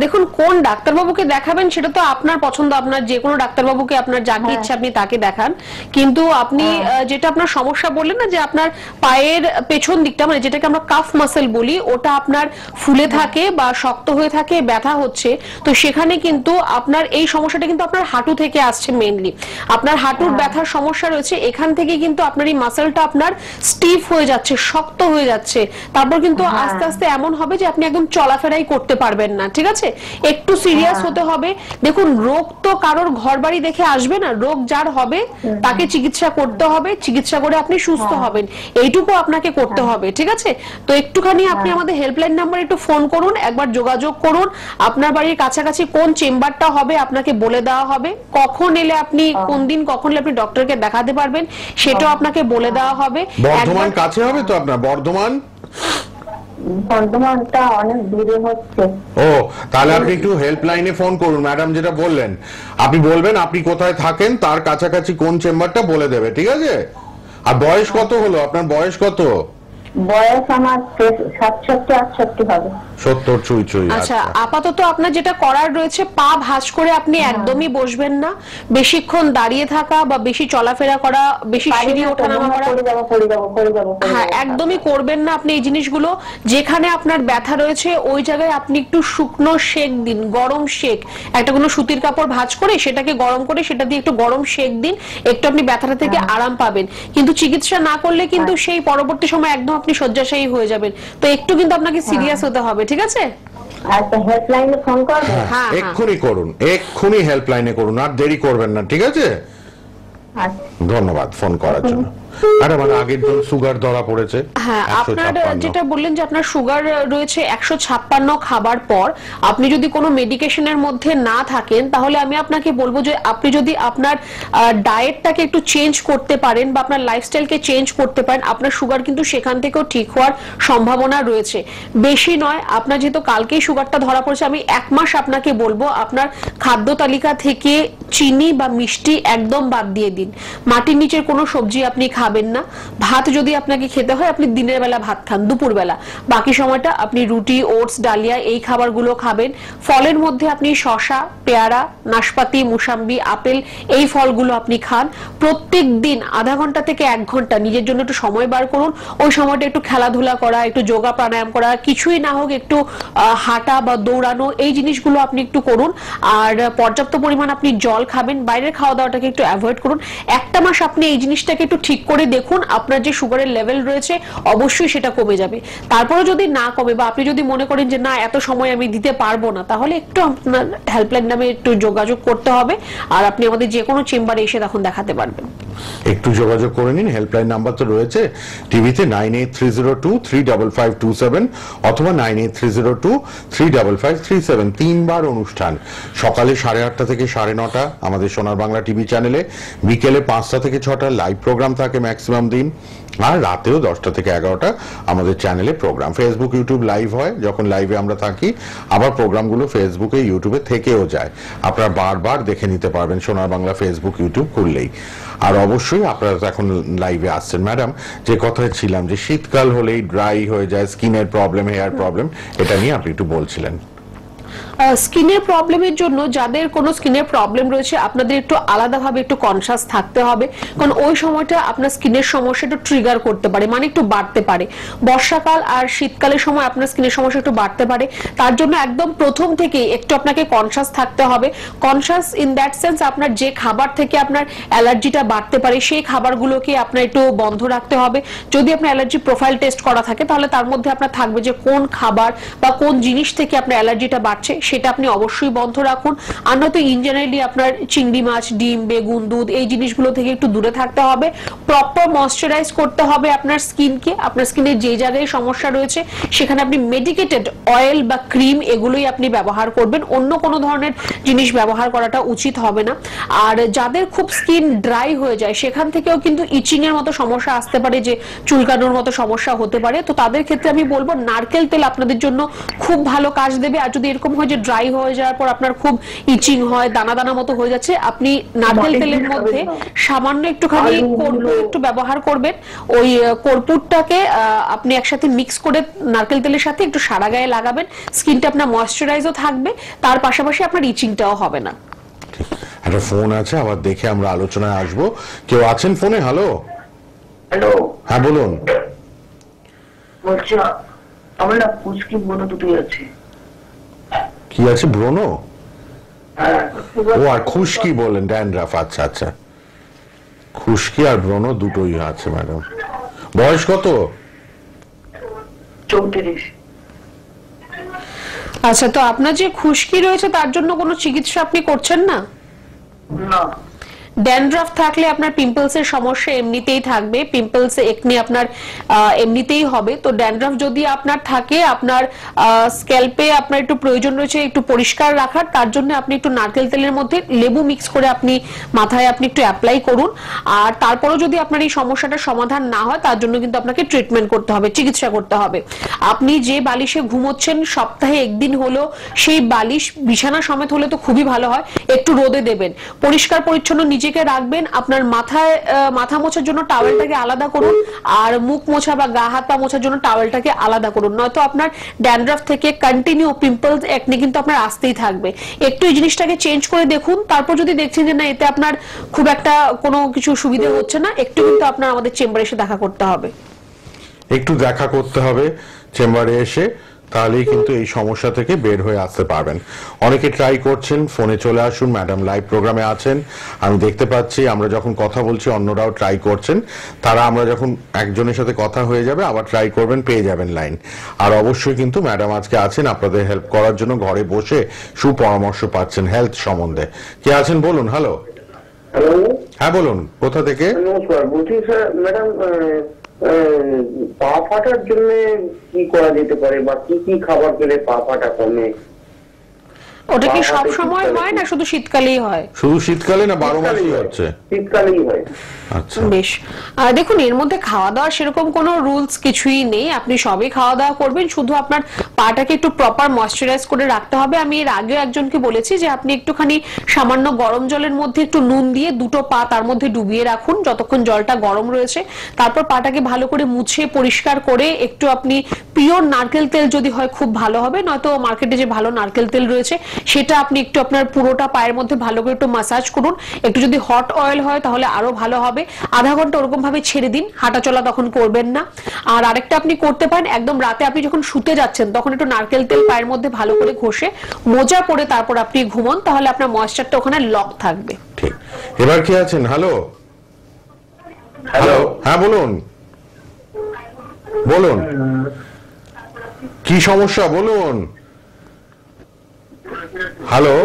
দেখুন কোন ডাক্তারবাবুকে দেখাবেন সেটা তো আপনার পছন্দ, আপনার যে কোনো ডাক্তারবাবুকে আপনার যাকে ইচ্ছা আপনি তাকে দেখান। কিন্তু আপনি যেটা আপনার সমস্যা বললেন না, যে আপনার পায়ের পেছন দিকটা, মানে যেটাকে আমরা কাফ মাসেল বলি, ওটা আপনার ফুলে থাকে বা শক্ত হয়ে থাকে, ব্যথা হচ্ছে, তো সেখানে কিন্তু আপনার এই সমস্যাটা কিন্তু আপনার হাঁটু থেকে আসছে মেইনলি। আপনার হাঁটুর ব্যথার সমস্যা রয়েছে, এখান থেকে কিন্তু আপনার এই মাসেলটা আপনার স্টিফ হয়ে যাচ্ছে, শক্ত হয়ে যাচ্ছে, তারপর কিন্তু আস্তে আস্তে এমন হবে যে আপনি একদম চলাফেরা করতে পারবেন না। ঠিক আছে, একটু সিরিয়াস হতে হবে। দেখুন, রোগ তো কারোর ঘর বাড়ি দেখে আসবে না, রোগ যার হবে তাকে চিকিৎসা করতে হবে, চিকিৎসা করে আপনি সুস্থ হবেন, এইটুকু আপনাকে করতে হবে। ঠিক আছে, তো একটুখানি আপনি আমাদের হেল্পলাইন নাম্বার একটু ফোন করুন, একবার যোগাযোগ করুন। আপনার বাড়ির কাছাকাছি কোন চেম্বারটা হবে আপনাকে বলে দেওয়া হবে, কখন এলে আপনি, কোন দিন কখন এলে আপনি ডক্টরকে দেখাতে পারবেন সেটাও আপনাকে বলে দেওয়া হবে। বর্ধমান কাছে হবে তো আপনার? বর্ধমানটা অনেক দূরে হচ্ছে। ও, তাহলে আপনি একটু হেল্পলাইনে ফোন করুন, ম্যাডাম যেটা বললেন আপনি বলবেন আপনি কোথায় থাকেন, তার কাছাকাছি কোন চেম্বারটা বলে দেবে। ঠিক আছে? আর বয়স কত হলো আপনার? বয়স কত? বয়স আমার 67-68 হবে। 70 চুই চুই। আচ্ছা, আপাতত আপনার যেটা করার রয়েছে, পা ভাঁজ করে আপনি একদমই বসবেন না, বেশিক্ষণ দাঁড়িয়ে থাকা বা বেশি চলাফেরা করা, বেশি সিঁড়ি ওঠানামা করা হ্যাঁ একদমই করবেন না আপনি এই জিনিসগুলো। যেখানে আপনার ব্যথা রয়েছে ওই জায়গায় আপনি একটু শুকনো সেক দিন, গরম সেক, একটা কোনো সুতির কাপড় ভাঁজ করে সেটাকে গরম করে সেটা দিয়ে একটু গরম সেক দিন, একটু আপনি ব্যথাটা থেকে আরাম পাবেন। কিন্তু চিকিৎসা না করলে কিন্তু সেই পরবর্তী সময় একদম আপনি শয্যাশায়ী হয়ে যাবেন, তো একটু কিন্তু আপনাকে সিরিয়াস হতে হবে। ঠিক আছে? আচ্ছা, হেল্পলাইনে ফোন করব? হ্যাঁ, এক্ষুনি করুন, এক্ষুনি হেল্পলাইনে করুন, আর দেরি করবেন না। ঠিক আছে? আচ্ছা, ধন্যবাদ ফোন করার জন্য। ম্যাডাম, আগের দিন সুগার ধরা পড়েছে। হ্যাঁ, আপনার যেটা বললেন যে আপনার সুগার রয়েছে 156, খাবার পর আপনি যদি কোনো মেডিকেশনের মধ্যে না থাকেন, তাহলে আমি আপনাকে বলবো যে আপনি যদি আপনার ডায়েটটাকে একটু চেঞ্জ করতে পারেন বা আপনার লাইফস্টাইলকে চেঞ্জ করতে পারেন, আপনার সুগার কিন্তু সেখান থেকেও ঠিক হওয়ার সম্ভাবনা রয়েছে। বেশি নয়, আপনার যেহেতু কালকেই সুগারটা ধরা পড়েছে, আমি 1 মাস আপনাকে বলবো আপনার খাদ্য তালিকা থেকে চিনি বা মিষ্টি একদম বাদ দিয়ে দিন। মাটির নিচের কোনো সবজি আপনি খাবেন না। ভাত যদি আপনাকে খেতে হয় আপনি দিনের বেলা ভাত খান, দুপুর বেলা, বাকি সময়টা আপনি রুটি, ওটস, ডালিয়া এই খাবারগুলো খাবেন। ফলের মধ্যে আপনি শসা, পেয়ারা, নাশপাতি, মুসাম্বি, আপেল এই ফলগুলো আপনি খান। প্রত্যেক দিন আধা ঘন্টা থেকে 1 ঘন্টা নিজের জন্য একটু সময় বার করুন। ওই সময়টা একটু খেলাধুলা করা, একটু যোগা প্রাণায়াম করা, কিছুই না হোক একটু হাঁটা বা দৌড়ানো, এই জিনিসগুলো আপনি একটু করুন। আর পর্যাপ্ত পরিমাণ আপনি জল খাবেন, বাইরের খাওয়া দাওয়াটাকে একটু অ্যাভয়েড করুন। 1 মাস আপনি এই জিনিসটাকে একটু ঠিক করে দেখুন, আপনার যে সুগারের লেভেল রয়েছে অবশ্যই সেটা কমে যাবে। তারপরে যদি না কমে বা আপনি যদি মনে করেন যে না এত সময় আমি দিতে পারবো না, তাহলে একটু আপনার হেল্পলাইন নামে একটু যোগাযোগ করতে হবে, আর আপনি আমাদের যে কোনো চেম্বারে এসে তখন দেখাতে পারবেন। একটু যোগাযোগ করে নিন, হেল্পলাইন নাম্বার তো রয়েছে টিভিতে 9830235527 অথবা 9830235537। 3বার অনুষ্ঠান, সকালে 8:30 থেকে 9:30 আমাদের সোনার বাংলা টিভি চ্যানেলে, বিকেলে 5টা থেকে 6টা লাইভ প্রোগ্রাম থাকে ম্যাক্সিমাম দিন, আর রাতেও 10টা থেকে 11টা আমাদের চ্যানেলে প্রোগ্রাম। ফেসবুক, ইউটিউব লাইভ হয়, যখন লাইভে আমরা থাকি আবার প্রোগ্রামগুলো ফেসবুকে, ইউটিউবে থেকেও যায়, আপনারা বারবার দেখে নিতে পারবেন সোনার বাংলা ফেসবুক, ইউটিউব খুললেই। আর অবশ্যই আপনারা এখন লাইভে আসছেন। ম্যাডাম, যে কথায় ছিলাম যে শীতকাল হলেই ড্রাই হয়ে যায়, স্কিনের প্রবলেম, হেয়ার প্রবলেম, এটা নিয়ে আপনি একটু বলছিলেন। স্কিনের প্রবলেমের জন্য যাদের কোনো স্কিনের প্রবলেম রয়েছে আপনাদের একটু আলাদাভাবে একটু কনসাস থাকতে হবে, কারণ ওই সময়টা আপনার স্কিনের সমস্যা একটু ট্রিগার করতে পারে, মানে একটু বাড়তে পারে। বর্ষাকাল আর শীতকালের সময় আপনার স্কিনের সমস্যা একটু বাড়তে পারে, তার জন্য একদম প্রথম থেকে একটু আপনাকে কনসাস থাকতে হবে। কনসাস ইন দ্যাট সেন্স, আপনার যে খাবার থেকে আপনার অ্যালার্জিটা বাড়তে পারে সেই খাবারগুলোকে আপনার একটু বন্ধ রাখতে হবে। যদি আপনার অ্যালার্জি প্রোফাইল টেস্ট করা থাকে তাহলে তার মধ্যে আপনার থাকবে যে কোন খাবার বা কোন জিনিস থেকে আপনার অ্যালার্জিটা বাড়তে বাড়ছে, সেটা আপনি অবশ্যই বন্ধ রাখুন। আর নয়তো ইন জেনারেলি আপনার চিংড়ি মাছ, ডিম, বেগুন, দুধ এই জিনিসগুলো থেকে একটু দূরে থাকতে হবে। প্রপার ময়শ্চারাইজ করতে হবে আপনার স্কিনকে। আপনার স্কিনে যে জায়গায় সমস্যা রয়েছে সেখানে আপনি মেডিকেটেড অয়েল বা ক্রিম এগুলোই আপনি ব্যবহার করবেন, অন্য কোনো ধরনের জিনিস ব্যবহার করাটা উচিত হবে না। আর যাদের খুব স্কিন ড্রাই হয়ে যায় সেখান থেকেও কিন্তু ইচিং এর মতো সমস্যা আসতে পারে, যে চুলকানোর মতো সমস্যা হতে পারে। তো তাদের ক্ষেত্রে আমি বলবো নারকেল তেল আপনাদের জন্য খুব ভালো কাজ দেবে। আর যদি এরকম হয় যে ড্রাই হয়ে যাওয়ার পর আপনার খুব ইচিং হয়, দানা দানা মতো হয়ে যাচ্ছে, আপনি নারকেল তেলের মধ্যে সামান্য একটুখানি কর্পূর একটু ব্যবহার করবেন। ওই কর্পূরটাকে আপনি একসাথে মিক্স করে নারকেল তেলের সাথে একটু সারা গায়ে লাগাবেন, স্কিনটা আপনার ময়শ্চারাইজও থাকবে, তার পাশাপাশি আপনার ইচিংটাও হবে না। একটা ফোন আছে, আবার দেখে আমরা আলোচনায় আসবো। কেউ আছেন ফোনে? হ্যালো। হ্যালো, হ্যাঁ বলুন। বলছি আমার না খুশকি ব্রণ দুটোই আছে। কি আছে? ব্রণ? হ্যাঁ, ও আর খুশকি বলেন, ড্যান্ড্রাফ। আচ্ছা আচ্ছা, খুশকি আর ব্রণ দুটোই আছে ম্যাডাম। বয়স কত? 34। আচ্ছা, তো আপনার যে খুশকি রয়েছে তার জন্য কোনো চিকিৎসা আপনি করছেন না? না। ড্যান্ড্রাফ থাকলে আপনার পিম্পলস এর সমস্যা এমনিতেই থাকবে, পিম্পলস একনি আপনার এমনিতেই হবে। তো ড্যান্ড্রাফ যদি আপনার থাকে, আপনার স্ক্যাল্পে আপনার একটু প্রয়োজন রয়েছে একটু পরিষ্কার রাখার, তার জন্য আপনি একটু নারকেল তেলের মধ্যে লেবু মিক্স করে আপনি মাথায় আপনি একটু অ্যাপ্লাই করুন। আর তারপরেও যদি আপনার এই সমস্যাটার সমাধান না হয়, তার জন্য কিন্তু আপনাকে ট্রিটমেন্ট করতে হবে, চিকিৎসা করতে হবে। আপনি যে বালিশে ঘুমোচ্ছেন সপ্তাহে একদিন হলো, সেই বালিশ বিছানা সমেত হলে তো খুবই ভালো হয়, একটু রোদে দেবেন, পরিষ্কার পরিচ্ছন্ন নিজেকে রাখবেন। আপনার মাথা মোছার জন্য টাওয়েলটাকে আলাদা করুন, আর মুখ মোছা বা গা হাত পা মোছার জন্য টাওয়েলটাকে আলাদা করুন, নয়তো আপনার ড্যান্ড্রাফ থেকে কন্টিনিউ পিম্পলস একনি কিন্তু আপনার আসতেই থাকবে। একটু এই জিনিসটাকে চেঞ্জ করে দেখুন, তারপর যদি দেখছেন যে না এতে আপনার খুব একটা কোনো কিছু সুবিধা হচ্ছে না, একটু কিন্তু আপনার আমাদের চেম্বারে এসে দেখা করতে হবে। একটু দেখা করতে হবে চেম্বারে এসে, তাহলেই কিন্তু এই সমস্যা থেকে বের হয়ে আসতে পারবেন। অনেকে ট্রাই করছেন, ফোনে চলে আসুন, ম্যাডাম লাইভ প্রোগ্রামে আছেন, আমি দেখতে পাচ্ছি। আমরা যখন কথা বলছি অন্যরাও ট্রাই করছেন, তারা আমরা যখন একজনের সাথে কথা হয়ে যাবে আবার ট্রাই করবেন, পেয়ে যাবেন লাইন। আর অবশ্যই কিন্তু ম্যাডাম আজকে আছেন আপনাদের হেল্প করার জন্য, ঘরে বসে সুপরামর্শ পাচ্ছেন হেলথ সম্বন্ধে। কে আছেন বলুন? হ্যালো। হ্যালো, হ্যাঁ বলুন, কোথা থেকে? নমস্কার। বলছি স্যার, ম্যাডাম পা ফাটার জন্য কি করা যেতে পারে, বা কি কি খাবার খেলে পা ফাটা কমে? ওটা কি সব সময় হয় না শুধু শীতকালেই হয়? শুধু শীতকালে না 12 মাসই হচ্ছে? শীতকালেই হয়। আচ্ছা বেশ, দেখুন এর মধ্যে খাওয়া দাওয়া সেরকম কোনো রুলস কিছুই নেই, আপনি সবই খাওয়া দাওয়া করবেন, শুধু আপনার পাটাকে একটু প্রপার ময়শ্চারাইজ করে রাখতে হবে। আমি এর আগে একজনকে বলেছি যে আপনি একটুখানি সামান্য গরম জলের মধ্যে একটু নুন দিয়ে দুটো পা তার মধ্যে ডুবিয়ে রাখুন যতক্ষণ জলটা গরম রয়েছে, তারপর পাটাকে ভালো করে মুছে পরিষ্কার করে একটু আপনি পিওর নারকেল তেল যদি হয় খুব ভালো হবে, নয়তো মার্কেটে যে ভালো নারকেল তেল রয়েছে সেটা আপনি একটু আপনার পুরোটা পায়ের মধ্যে ভালো করে একটু মাসাজ করুন। একটু যদি হট অয়েল হয় তাহলে আরো ভালো হবে। আধা ঘন্টা ওরকম ভাবে ছেড়ে দিন, হাঁটা চলা তখন করবেন না। আর আরেকটা আপনি করতে পারেন, একদম রাতে আপনি যখন শুতে যাচ্ছেন তখন একটু নারকেল তেল পায়ের মধ্যে ভালো করে ঘষে মোজা পরে তারপর আপনি ঘুমন, তাহলে আপনার ময়েশ্চারটা ওখানে লক থাকবে। ঠিক। এবার কি আছেন? হ্যালো। হ্যালো, হ্যাঁ বলুন। বলুন কি সমস্যা বলুন। হ্যালো।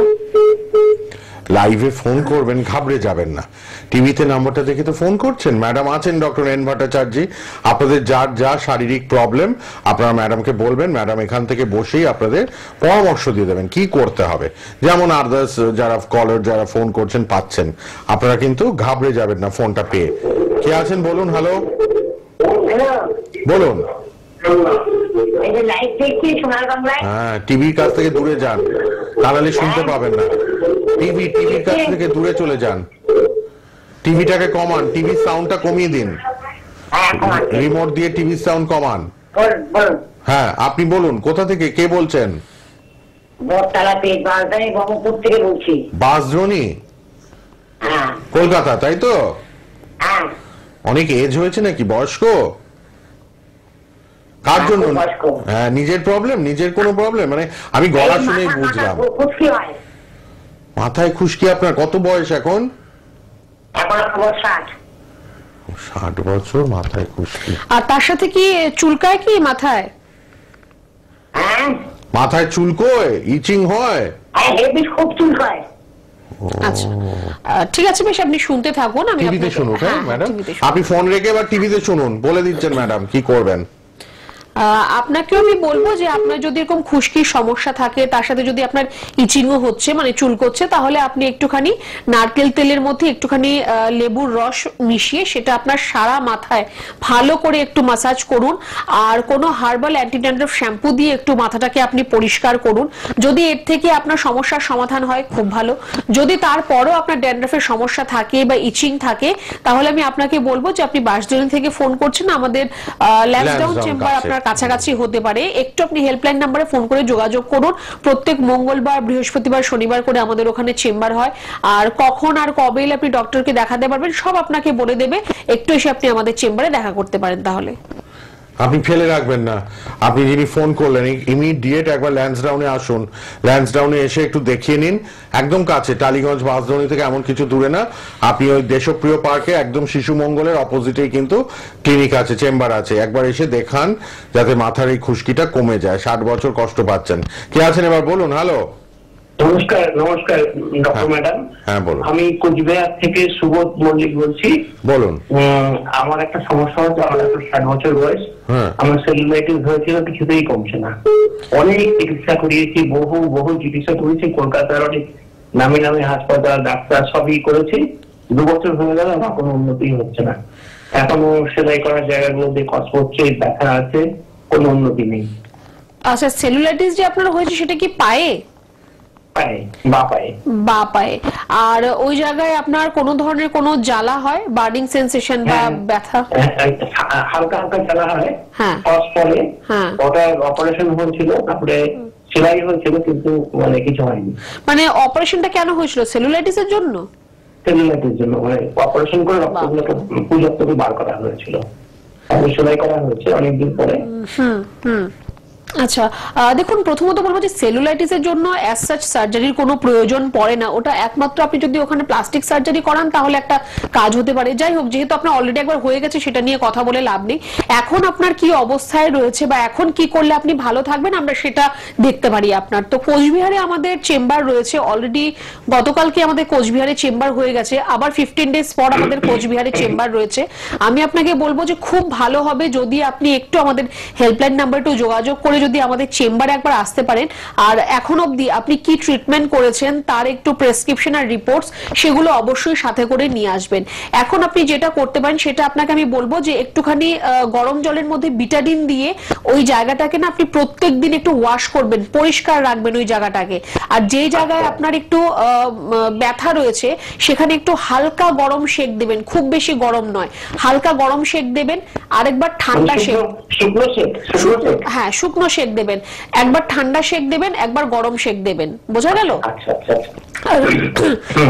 লাইভে ফোন করবেন, ঘাবড়ে যাবেন না। টিভিতে নাম্বারটা দেখে তো ফোন করছেন। ম্যাডাম আছেন ডক্টর এন ভট্টাচার্য। আপনাদের যার যা শারীরিক প্রবলেম আপনারা ম্যাডামকে বলবেন, ম্যাডাম এখান থেকে বসেই আপনাদের পরামর্শ দিয়ে দেবেন কি করতে হবে। যেমন আদার্স যারা কলার যারা ফোন করছেন পাচ্ছেন, আপনারা কিন্তু ঘাবড়ে যাবেন না ফোনটা পেয়ে। কে আছেন বলুন। হ্যালো, বলুন। হ্যাঁ, টিভির কাছ থেকে দূরে যান, তাহলে শুনতে পাবেন না। টিভির কাছ থেকে দূরে চলে যান, টিভিটাকে কমান, টিভির সাউন্ডটা কমিয়ে দিন, রিমোট দিয়ে টিভির সাউন্ড কমান। হ্যাঁ আপনি বলুন, কোথা থেকে কে বলছেন? বাঁশদ্রোণী, কলকাতা, তাই তো? অনেক এজ হয়েছে নাকি, বয়স্ক? কার জন্য? হ্যাঁ, নিজের প্রবলেম, নিজের কোনো প্রবলেম? মানে আমি গলা শুনেই বুঝলাম মাথায় খুশকি। আপনার কত বয়স এখন? 60 বছর, মাথায় খুশকি। আর তার সাথে কি চুলকায় কি মাথায়? মাথায় চুলকোয়, ইচিং হয়? হেভি খুব চুলকায়। আচ্ছা ঠিক আছে, বেশ আপনি শুনতে থাকুন, আমি টিভিতে আপনাকে শুনুন ম্যাডাম, টিভিতে শুনুন। আপনি ফোন রেখে এবার টিভিতে শুনুন, বলে দিচ্ছেন ম্যাডাম কি করবেন। আপনাকেও আমি বলবো যে আপনার যদি এরকম খুশকির সমস্যা থাকে, তার সাথে যদি আপনার ইচিংও হচ্ছে মানে চুলকোচ্ছে, তাহলে আপনি একটুখানি নারকেল তেলের মধ্যে একটুখানি লেবুর রস মিশিয়ে সেটা আপনার সারা মাথায় ভালো করে একটু ম্যাসাজ করুন, আর কোনো হার্বাল অ্যান্টি ড্যান্ড্রফ শ্যাম্পু দিয়ে একটু মাথাটাকে আপনি পরিষ্কার করুন। যদি এর থেকে আপনার সমস্যার সমাধান হয় খুব ভালো, যদি তারপরও আপনার ড্যান্ড্রফের সমস্যা থাকে বা ইচিং থাকে, তাহলে আমি আপনাকে বলবো যে আপনি বাঁশদ্রোণী থেকে ফোন করছেন, আমাদের ল্যান্সডাউন চেম্বার আপনার কাছাকাছি হতে পারে। একটু আপনি হেল্পলাইন নাম্বারে ফোন করে যোগাযোগ করুন। প্রত্যেক মঙ্গলবার, বৃহস্পতিবার, শনিবার করে আমাদের ওখানে চেম্বার হয়, আর কখন আর কবে এলে আপনি ডক্টরকে দেখাতে পারবেন সব আপনাকে বলে দেবে। একটু এসে আপনি আমাদের চেম্বারে দেখা করতে পারেন। তাহলে আপনি ফেলে রাখবেন না, আপনি যিনি ফোন করলেন ইমিডিয়েট একবার ল্যান্সডাউনে আসুন, ল্যান্সডাউনে এসে একটু দেখিয়ে নিন, একদম কাছে, টালিগঞ্জ বাসদনি থেকে এমন কিছু দূরে না। আপনি ওই দেশপ্রিয় পার্কে একদম শিশু মঙ্গলের অপোজিটেই কিন্তু ক্লিনিক আছে, চেম্বার আছে, একবার এসে দেখান যাতে মাথার এই খুশকিটা কমে যায়। 60 বছর কষ্ট পাচ্ছেন। কে আছেন এবার বলুন। হ্যালো, নমস্কার। নমস্কার ডক্টর ম্যাডাম। হ্যাঁ বলুন। আমি কোচবিহার থেকে সুবোধ মল্লিক বলছি। বলুন। আমার একটা সমস্যা হচ্ছে, আমার একটা 60 বছর বয়স, আমার সেলুলাইটিস হয়েছিল, কিছুতেই কমছে না। অনেক চিকিৎসা করিয়েছি, বহু চিকিৎসা করেছি, কলকাতার অনেক নামি নামি হাসপাতাল, ডাক্তার সবই করেছি। 2 বছর হয়ে গেল, আমার কোনো উন্নতি হচ্ছে না। এখনো সেলাই করার জায়গাগুলোতে কষ্ট হচ্ছে, ব্যথা আছে, কোনো উন্নতি নেই। আচ্ছা, সেলুলাইটিস যে আপনার হয়েছে সেটা কি পায়ে? পায়ে, বা পায়ে। বা পায়ে। আর ওই জায়গায় আপনার কোন ধরনের কোনো জ্বালা হয়, বার্নিং সেন্সেশন বা ব্যথা? হালকা হালকা জ্বালা হয়, হ্যাঁ পরে হ্যাঁ, ওটা অপারেশন হয়েছিল, তারপরে সেলাই হয়েছিল, কিন্তু মানে কিছু হয়নি। মানে অপারেশনটা কেন হয়েছিল? সেলুলাইটিসের জন্য? সেলুলাইটিসের জন্য, মানে অপারেশন করে রক্তগুলোকে পূজকগুলো বার করা হয়েছিল, তারপরে সেলাই করা হয়েছে অনেকদিন পরে। আচ্ছা, দেখুন প্রথমত বলবো যে সেলুলাইটিসের জন্য অ্যাজ সাচ সার্জারির কোনো প্রয়োজন পড়ে না। ওটা একমাত্র আপনি যদি ওখানে প্লাস্টিক সার্জারি করান তাহলে একটা কাজ হতে পারে। যাই হোক, যেহেতু আপনার অলরেডি একবার হয়ে গেছে সেটা নিয়ে কথা বলে লাভ নেই। এখন আপনার কি অবস্থায় রয়েছে বা এখন কি করলে আপনি ভালো থাকবেন আমরা সেটা দেখতে পারি আপনার। তো কোচবিহারে আমাদের চেম্বার রয়েছে, অলরেডি গতকালকে আমাদের কোচবিহারে চেম্বার হয়ে গেছে, আবার 15 ডেজ পর আমাদের কোচবিহারে চেম্বার রয়েছে। আমি আপনাকে বলবো যে খুব ভালো হবে যদি আপনি একটু আমাদের হেল্পলাইন নাম্বারটা যোগাযোগ করে যদি আমাদের চেম্বারে একবার আসতে পারেন। আর এখন অবধি আপনি কি ট্রিটমেন্ট করেছেন তার একটু প্রেসক্রিপশন আর রিপোর্টস সেগুলো অবশ্যই সাথে করে নিয়ে আসবেন। এখন আপনি যেটা করতে পারেন সেটা আপনাকে আমি বলবো যে একটুখানি গরম জলের মধ্যে বিটাডিন দিয়ে ওই জায়গাটাকে না আপনি প্রত্যেকদিন একটু ওয়াশ করবেন, পরিষ্কার রাখবেন ওই জায়গাটাকে। আর যে জায়গায় আপনার একটু ব্যথা রয়েছে সেখানে একটু হালকা গরম সেক দেবেন, খুব বেশি গরম নয়, হালকা গরম সেক দেবেন। আরেকবার ঠান্ডা সেক, হ্যাঁ শুকনো সেক দেবেন, একবার ঠান্ডা সেক দেবেন, একবার গরম সেক দেবেন, বোঝা গেল?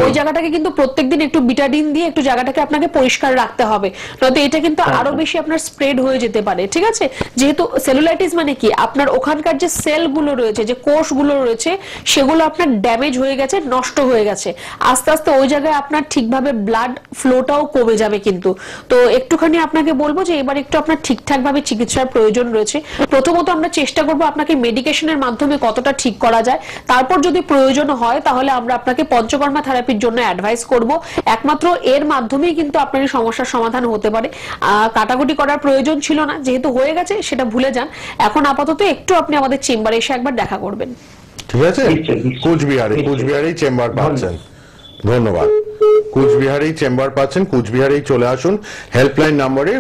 ওই জায়গাটাকে কিন্তু প্রত্যেকদিন একটু বিটাডিন দিয়ে একটু জায়গাটাকে আপনাকে পরিষ্কার রাখতে হবে, নয়তো এটা কিন্তু আরো বেশি আপনার স্প্রেড হয়ে যেতে পারে। ঠিক আছে? যেহেতু সেলুলাইটিস মানে কি, আপনার ওখানকার যে সেলগুলো রয়েছে, যে কোষগুলো রয়েছে সেগুলো আপনার ড্যামেজ হয়ে গেছে, নষ্ট হয়ে গেছে। আস্তে আস্তে ওই জায়গায় আপনার ঠিকভাবে ব্লাড ফ্লোটাও কমে যাবে কিন্তু। তো একটুখানি আপনাকে বলবো যে এবার একটু আপনার ঠিকঠাক ভাবে চিকিৎসার প্রয়োজন রয়েছে। প্রথমত আমরা চেষ্টা করবো আপনাকে মেডিকেশনের মাধ্যমে কতটা ঠিক করা যায়, তারপর যদি প্রয়োজন হয় তাহলে আমরা আপনাকে পঞ্চকর্মা থেরাপির জন্য অ্যাডভাইস করব। একমাত্র এর মাধ্যমেই কিন্তু আপনার এই সমস্যার সমাধান হতে পারে। কাটাকুটি করার প্রয়োজন ছিল না, যেহেতু হয়ে গেছে সেটা ভুলে যান। এখন আপাতত একটু আপনি আমাদের চেম্বারে এসে একবার দেখা করবেন। ঠিক আছে? কুচবিহারেই চেম্বার পাচ্ছেন। ধন্যবাদ। কুচবিহারেই চেম্বার পাচ্ছেন, কুচবিহারেই চলে আসুন। হেল্পলাইন নম্বরে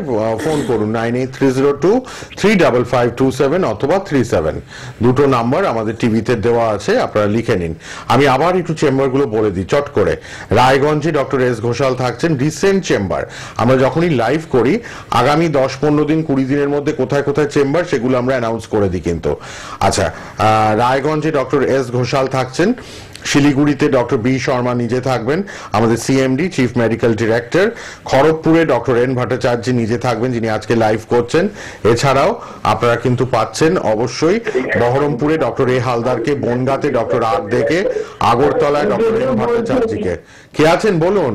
ফোন করুন 9830235527 অথবা 37, দুটো নাম্বার আমাদের টিভিতে দেওয়া আছে, আপনারা লিখে নিন। আমি আবার একটু চেম্বারগুলো বলে দিই চট করে। রায়গঞ্জে ডক্টর এস ঘোষাল থাকছেন, রিসেন্ট চেম্বার। আমরা যখনই লাইভ করি আগামী 10-15 দিন 20 দিনের মধ্যে কোথায় কোথায় চেম্বার সেগুলো আমরা অ্যানাউন্স করে দিই কিন্তু। আচ্ছা, রায়গঞ্জে ডক্টর এস ঘোষাল থাকছেন। শিলিগুড়িতে ডক্টর বি শর্মা নিজে থাকবেন, আমাদের সিএমডি চিফ মেডিকেল ডিরেক্টর। খড়গপুরে ডক্টর এন ভট্টাচার্য নিজে থাকবেন, যিনি আজকে লাইভ করছেন। এছাড়াও আপনারা কিন্তু পাচ্ছেন অবশ্যই বহরমপুরে ডক্টর এ হালদারকে, বনগাঁতে ডক্টর আর দেকে, আগরতলায় ডক্টর এন ভট্টাচার্যকে। কে আছেন বলুন?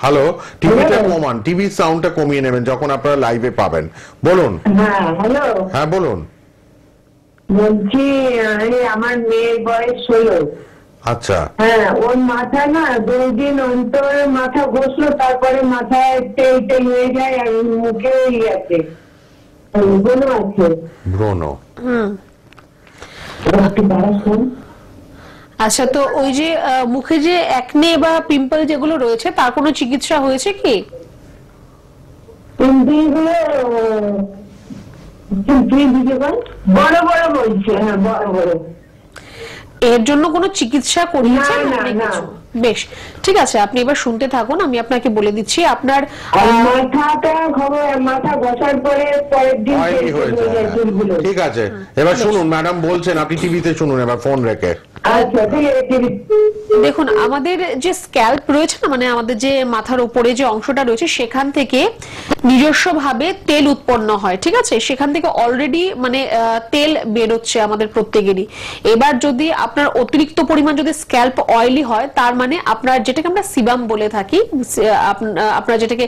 হ্যালো, টিভিটা কমান, টিভির সাউন্ডটা কমিয়ে নেবেন যখন আপনারা লাইভে পাবেন। বলুন। হ্যাঁ, হ্যালো। হ্যাঁ বলুন। বলছি আমার মেয়ের বয়স 16। আচ্ছা, হ্যাঁ, ওর মাথা না 2 দিন অন্তর মাথা ঘষলো, তারপরে মাথায় তেল তেল হয়ে যায় আর মুখে আছে ব্রণ আছে। ব্রণ। আচ্ছা, তো ওই যে মুখে যে একনে বা পিম্পল যেগুলো রয়েছে তার কোনো চিকিৎসা হয়েছে কি? বড় বড় বলছে, হ্যাঁ বড় বড়। এর জন্য কোনো চিকিৎসা করিয়েছেন? না। বেশ, ঠিক আছে, আপনি এবার শুনতে থাকুন, আমি আপনাকে বলে দিচ্ছি। আপনার মাথাটা মাথা ঘষার পরে পরের দিন চুলগুলো। ঠিক আছে, এবার শুনুন ম্যাডাম বলছেন, আপনি টিভিতে শুনুন এবার ফোন রেখে। আচ্ছা, দেখুন, আমাদের যে স্ক্যাল্প রয়েছে না, মানে আমাদের যে মাথার উপরে যে অংশটা রয়েছে সেখান থেকে নিজস্ব ভাবে তেল উৎপন্ন হয়, ঠিক আছে? সেখান থেকে অলরেডি মানে তেল বেরোচ্ছে আমাদের প্রত্যেকেরই। এবার যদি আপনার অতিরিক্ত পরিমাণ যদি স্ক্যাল্প অয়েলি হয়, তার মানে আপনার যেটাকে আমরা সিবাম বলে থাকি, আপনার যেটাকে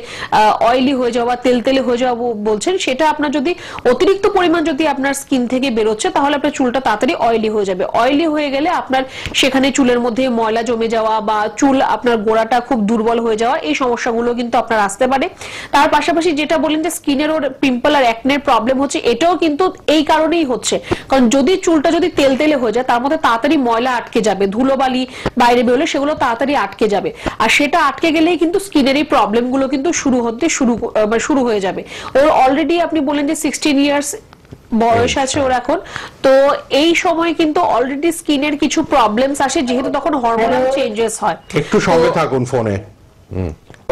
অয়েলি হয়ে যাওয়া, তেল তেলে হয়ে যাওয়া বলছেন, সেটা আপনার যদি অতিরিক্ত পরিমাণ যদি আপনার স্কিন থেকে বেরোচ্ছে, তাহলে আপনার চুলটা তাড়াতাড়ি অয়েলি হয়ে যাবে। অয়েলি হয়ে গেলে আপনার সেখানে চুলের মধ্যে ময়লা জমে যাওয়া বা চুল আপনার গোড়াটা খুব দুর্বল হয়ে যাওয়া, এই সমস্যাগুলো কিন্তু আপনার আসতে পারে। তার পাশাপাশি যেটা বলেন যে স্কিনের ওর পিম্পল আর একনের প্রবলেম হচ্ছে, এটাও কিন্তু এই কারণেই হচ্ছে, কারণ যদি চুলটা যদি তেল তেলে হয়ে যায়, তার মধ্যে তাড়াতাড়ি ময়লা আটকে যাবে, ধুলোবালি বাইরে বেরোলে সেগুলো তাড়াতাড়ি আটকে যাবে, আর সেটা আটকে গেলেই কিন্তু স্কিনের এই প্রবলেম গুলো কিন্তু শুরু হয়ে যাবে। ওর অলরেডি আপনি বলেন যে 16 ইয়ার্স বয়স আছে ওর এখন, তো এই সময় কিন্তু অলরেডি স্কিনের কিছু প্রবলেমস আসে, যেহেতু তখন হরমোনাল চেঞ্জেস হয়। একটু সঙ্গে থাকুন ফোনে।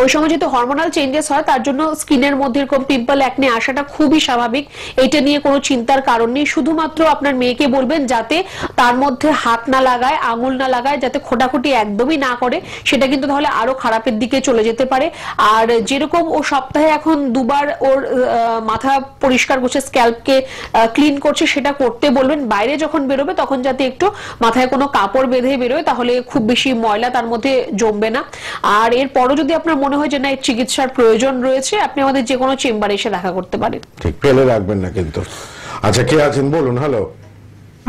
ওই সময় যেহেতু হরমোনাল চেঞ্জেস হয়, তার জন্য স্কিনের মধ্যে এরকম পিম্পল একনে আসাটা খুবই স্বাভাবিক। এটা নিয়ে কোনো চিন্তার কারণ নেই। শুধুমাত্র আপনার মেয়েকে বলবেন যাতে তার মধ্যে হাত না লাগায়, আঙুল না লাগায়, যাতে খোটাখুটি একদমই না করে, সেটা কিন্তু তাহলে আরো খারাপের দিকে চলে যেতে পারে। আর যেরকম ও সপ্তাহে এখন 2 বার ওর মাথা পরিষ্কার করছে, স্ক্যাল্পকে ক্লিন করছে, সেটা করতে বলবেন। বাইরে যখন বেরোবে তখন যাতে একটু মাথায় কোনো কাপড় বেঁধে বেরোয়, তাহলে খুব বেশি ময়লা তার মধ্যে জমবে না। আর এরপরও যদি আপনার মনে হয় যে না এই চিকিৎসার প্রয়োজন রয়েছে, আপনি আমাদের যে কোনো চেম্বারে এসে দেখা করতে পারেন। ঠিক, ফেলে রাখবেন না কিন্তু। আচ্ছা, কে আছেন বলুন। হ্যালো।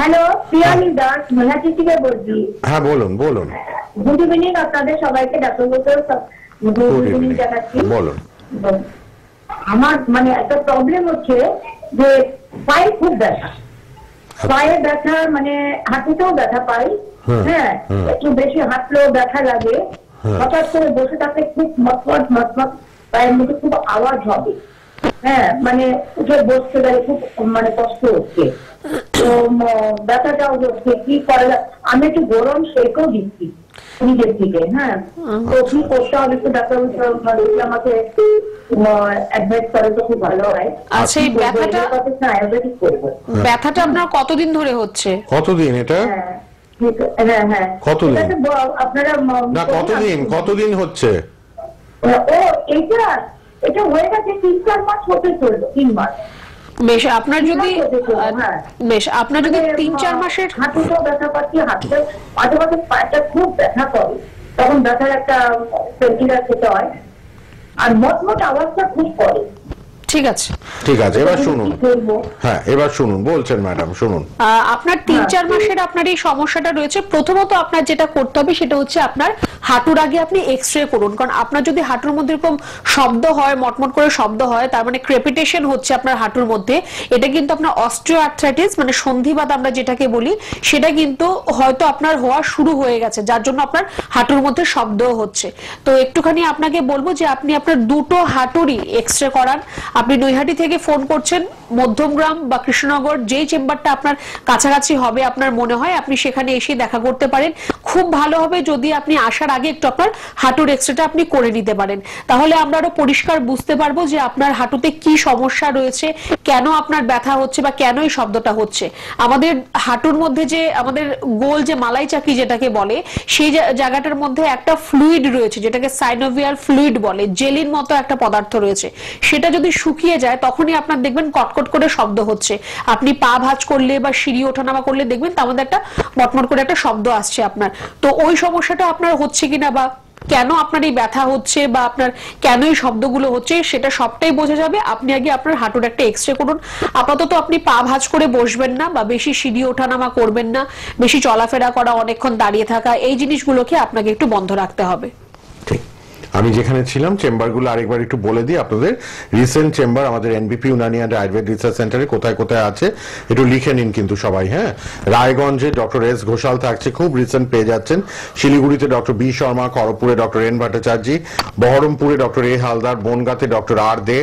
হ্যালো, পিয়ালি দাস মেলাটি থেকে বলছি। হ্যাঁ বলুন। গুড ইভিনিং আপনাদের সবাইকে, ডাক্তার গুড ইভিনিং জানাচ্ছি। বলুন। আমার মানে একটা প্রবলেম হচ্ছে যে পায়ে খুব ব্যথা, পায়ে ব্যথা, মানে হাঁটুতেও ব্যথা পাই, হ্যাঁ একটু বেশি হাঁটলেও ব্যথা লাগে, হঠাৎ করে বসে থাকলে খুব মটমট পায়ের মধ্যে খুব আওয়াজ হবে, হ্যাঁ মানে উঠে বসতে গেলে খুব মানে কষ্ট হচ্ছে, তো ব্যথাটাও হচ্ছে। কি করা যায়? আমি একটু গরম সেকেও দিচ্ছি নিজের থেকে, হ্যাঁ তো কি করতে হবে একটু ডাক্তার আমাকে অ্যাডভাইস করে তো খুব ভালো হয়। আচ্ছা, এই ব্যথাটা আপনার কতদিন ধরে হচ্ছে? কতদিন এটা? হ্যাঁ কতদিন? আপনারা না, কতদিন হচ্ছে? এটা হয়ে গেছে 3-4 মাস হতে চললো, 3 মাস। বেশ, আপনার যদি 3-4 মাসের হাঁটুতেও ব্যথা পাচ্ছি, হাঁটতে মাঝে মাঝে পাটা খুব ব্যথা করে, তখন ব্যথার একটা পেনকিলার খেতে হয়, আর মটমট আওয়াজটা খুব করে। ঠিক আছে, এবার শুনুন। হ্যাঁ, এবার শুনুন, বলছেন ম্যাডাম শুনুন। আপনার 3-4 মাসের আপনার এই সমস্যাটা রয়েছে। প্রথমত আপনার যেটা করতে হবে সেটা হচ্ছে আপনার হাঁটুর আগে আপনি এক্সরে করুন, কারণ আপনার যদি হাঁটুর মধ্যে এরকম শব্দ হয়, মটমট করে শব্দ হয়, তার মানে ক্রেপিটেশন হচ্ছে আপনার হাঁটুর মধ্যে, এটা কিন্তু আপনার অস্টিওআর্থ্রাইটিস মানে সন্ধিবাত আমরা যেটাকে বলি, সেটা কিন্তু হয়তো আপনার হওয়া শুরু হয়ে গেছে, যার জন্য আপনার হাঁটুর মধ্যে শব্দ হচ্ছে। তো একটুখানি আপনাকে বলবো যে আপনি আপনার দুটো হাঁটুরই এক্সরে করান। আপনি নৈহাটি থেকে ফোন করছেন, মধ্যমগ্রাম বা কৃষ্ণনগর যেই চেম্বারটা আপনার কাছাকাছি হবে আপনার মনে হয়, আপনি সেখানে এসে দেখা করতে পারেন। খুব ভালো হবে যদি আপনি আসার আগে একটু আপনার হাঁটুর এক্সরেটা আপনি করে নিতে পারেন, তাহলে আমরা আরো পরিষ্কার বুঝতে পারবো যে আপনার হাঁটুতে কি সমস্যা রয়েছে, কেন আপনার ব্যথা হচ্ছে বা কেন এই শব্দটা হচ্ছে। আমাদের হাঁটুর মধ্যে যে আমাদের গোল যে মালাই চাকি যেটাকে বলে, সেই জায়গাটার মধ্যে একটা ফ্লুইড রয়েছে যেটাকে সাইনোভিয়াল ফ্লুইড বলে, জেলির মতো একটা পদার্থ রয়েছে, সেটা যদি শুকিয়ে যায় তখনই আপনার দেখবেন কটকট করে শব্দ হচ্ছে। আপনি পা ভাঁজ করলে বা সিঁড়ি ওঠানামা করলে দেখবেন তার মধ্যে একটা মটমট করে একটা শব্দ আসছে আপনার। তো ওই সমস্যাটা আপনার হচ্ছে কিনা বা কেন আপনার এই ব্যথা হচ্ছে বা আপনার কেন এই শব্দগুলো হচ্ছে সেটা সবটাই বোঝা যাবে। আপনি আগে আপনার হাঁটুর একটা এক্সরে করুন। আপাতত আপনি পা ভাঁজ করে বসবেন না বা বেশি সিঁড়ি ওঠানামা করবেন না, বেশি চলাফেরা করা, অনেকক্ষণ দাঁড়িয়ে থাকা, এই জিনিসগুলোকে আপনাকে একটু বন্ধ রাখতে হবে। ঠিক, আমি যেখানে ছিলাম চেম্বারগুলো আরেকবার একটু বলে দিই আপনাদের। রিসেন্ট চেম্বার আমাদের এনবিপি ইউনানি অ্যান্ড আয়ুর্বেদ রিসার্চ সেন্টারে কোথায় কোথায় আছে একটু লিখে নিন কিন্তু সবাই। হ্যাঁ, রায়গঞ্জে ডক্টর এস ঘোষাল থাকছে, খুব রিসেন্ট পেয়ে যাচ্ছেন। শিলিগুড়িতে ডক্টর বি শর্মা, খড়গপুরে ডক্টর এন ভট্টাচার্য, বহরমপুরে ডক্টর এ হালদার, বনগাঁতে ডক্টর আর দে।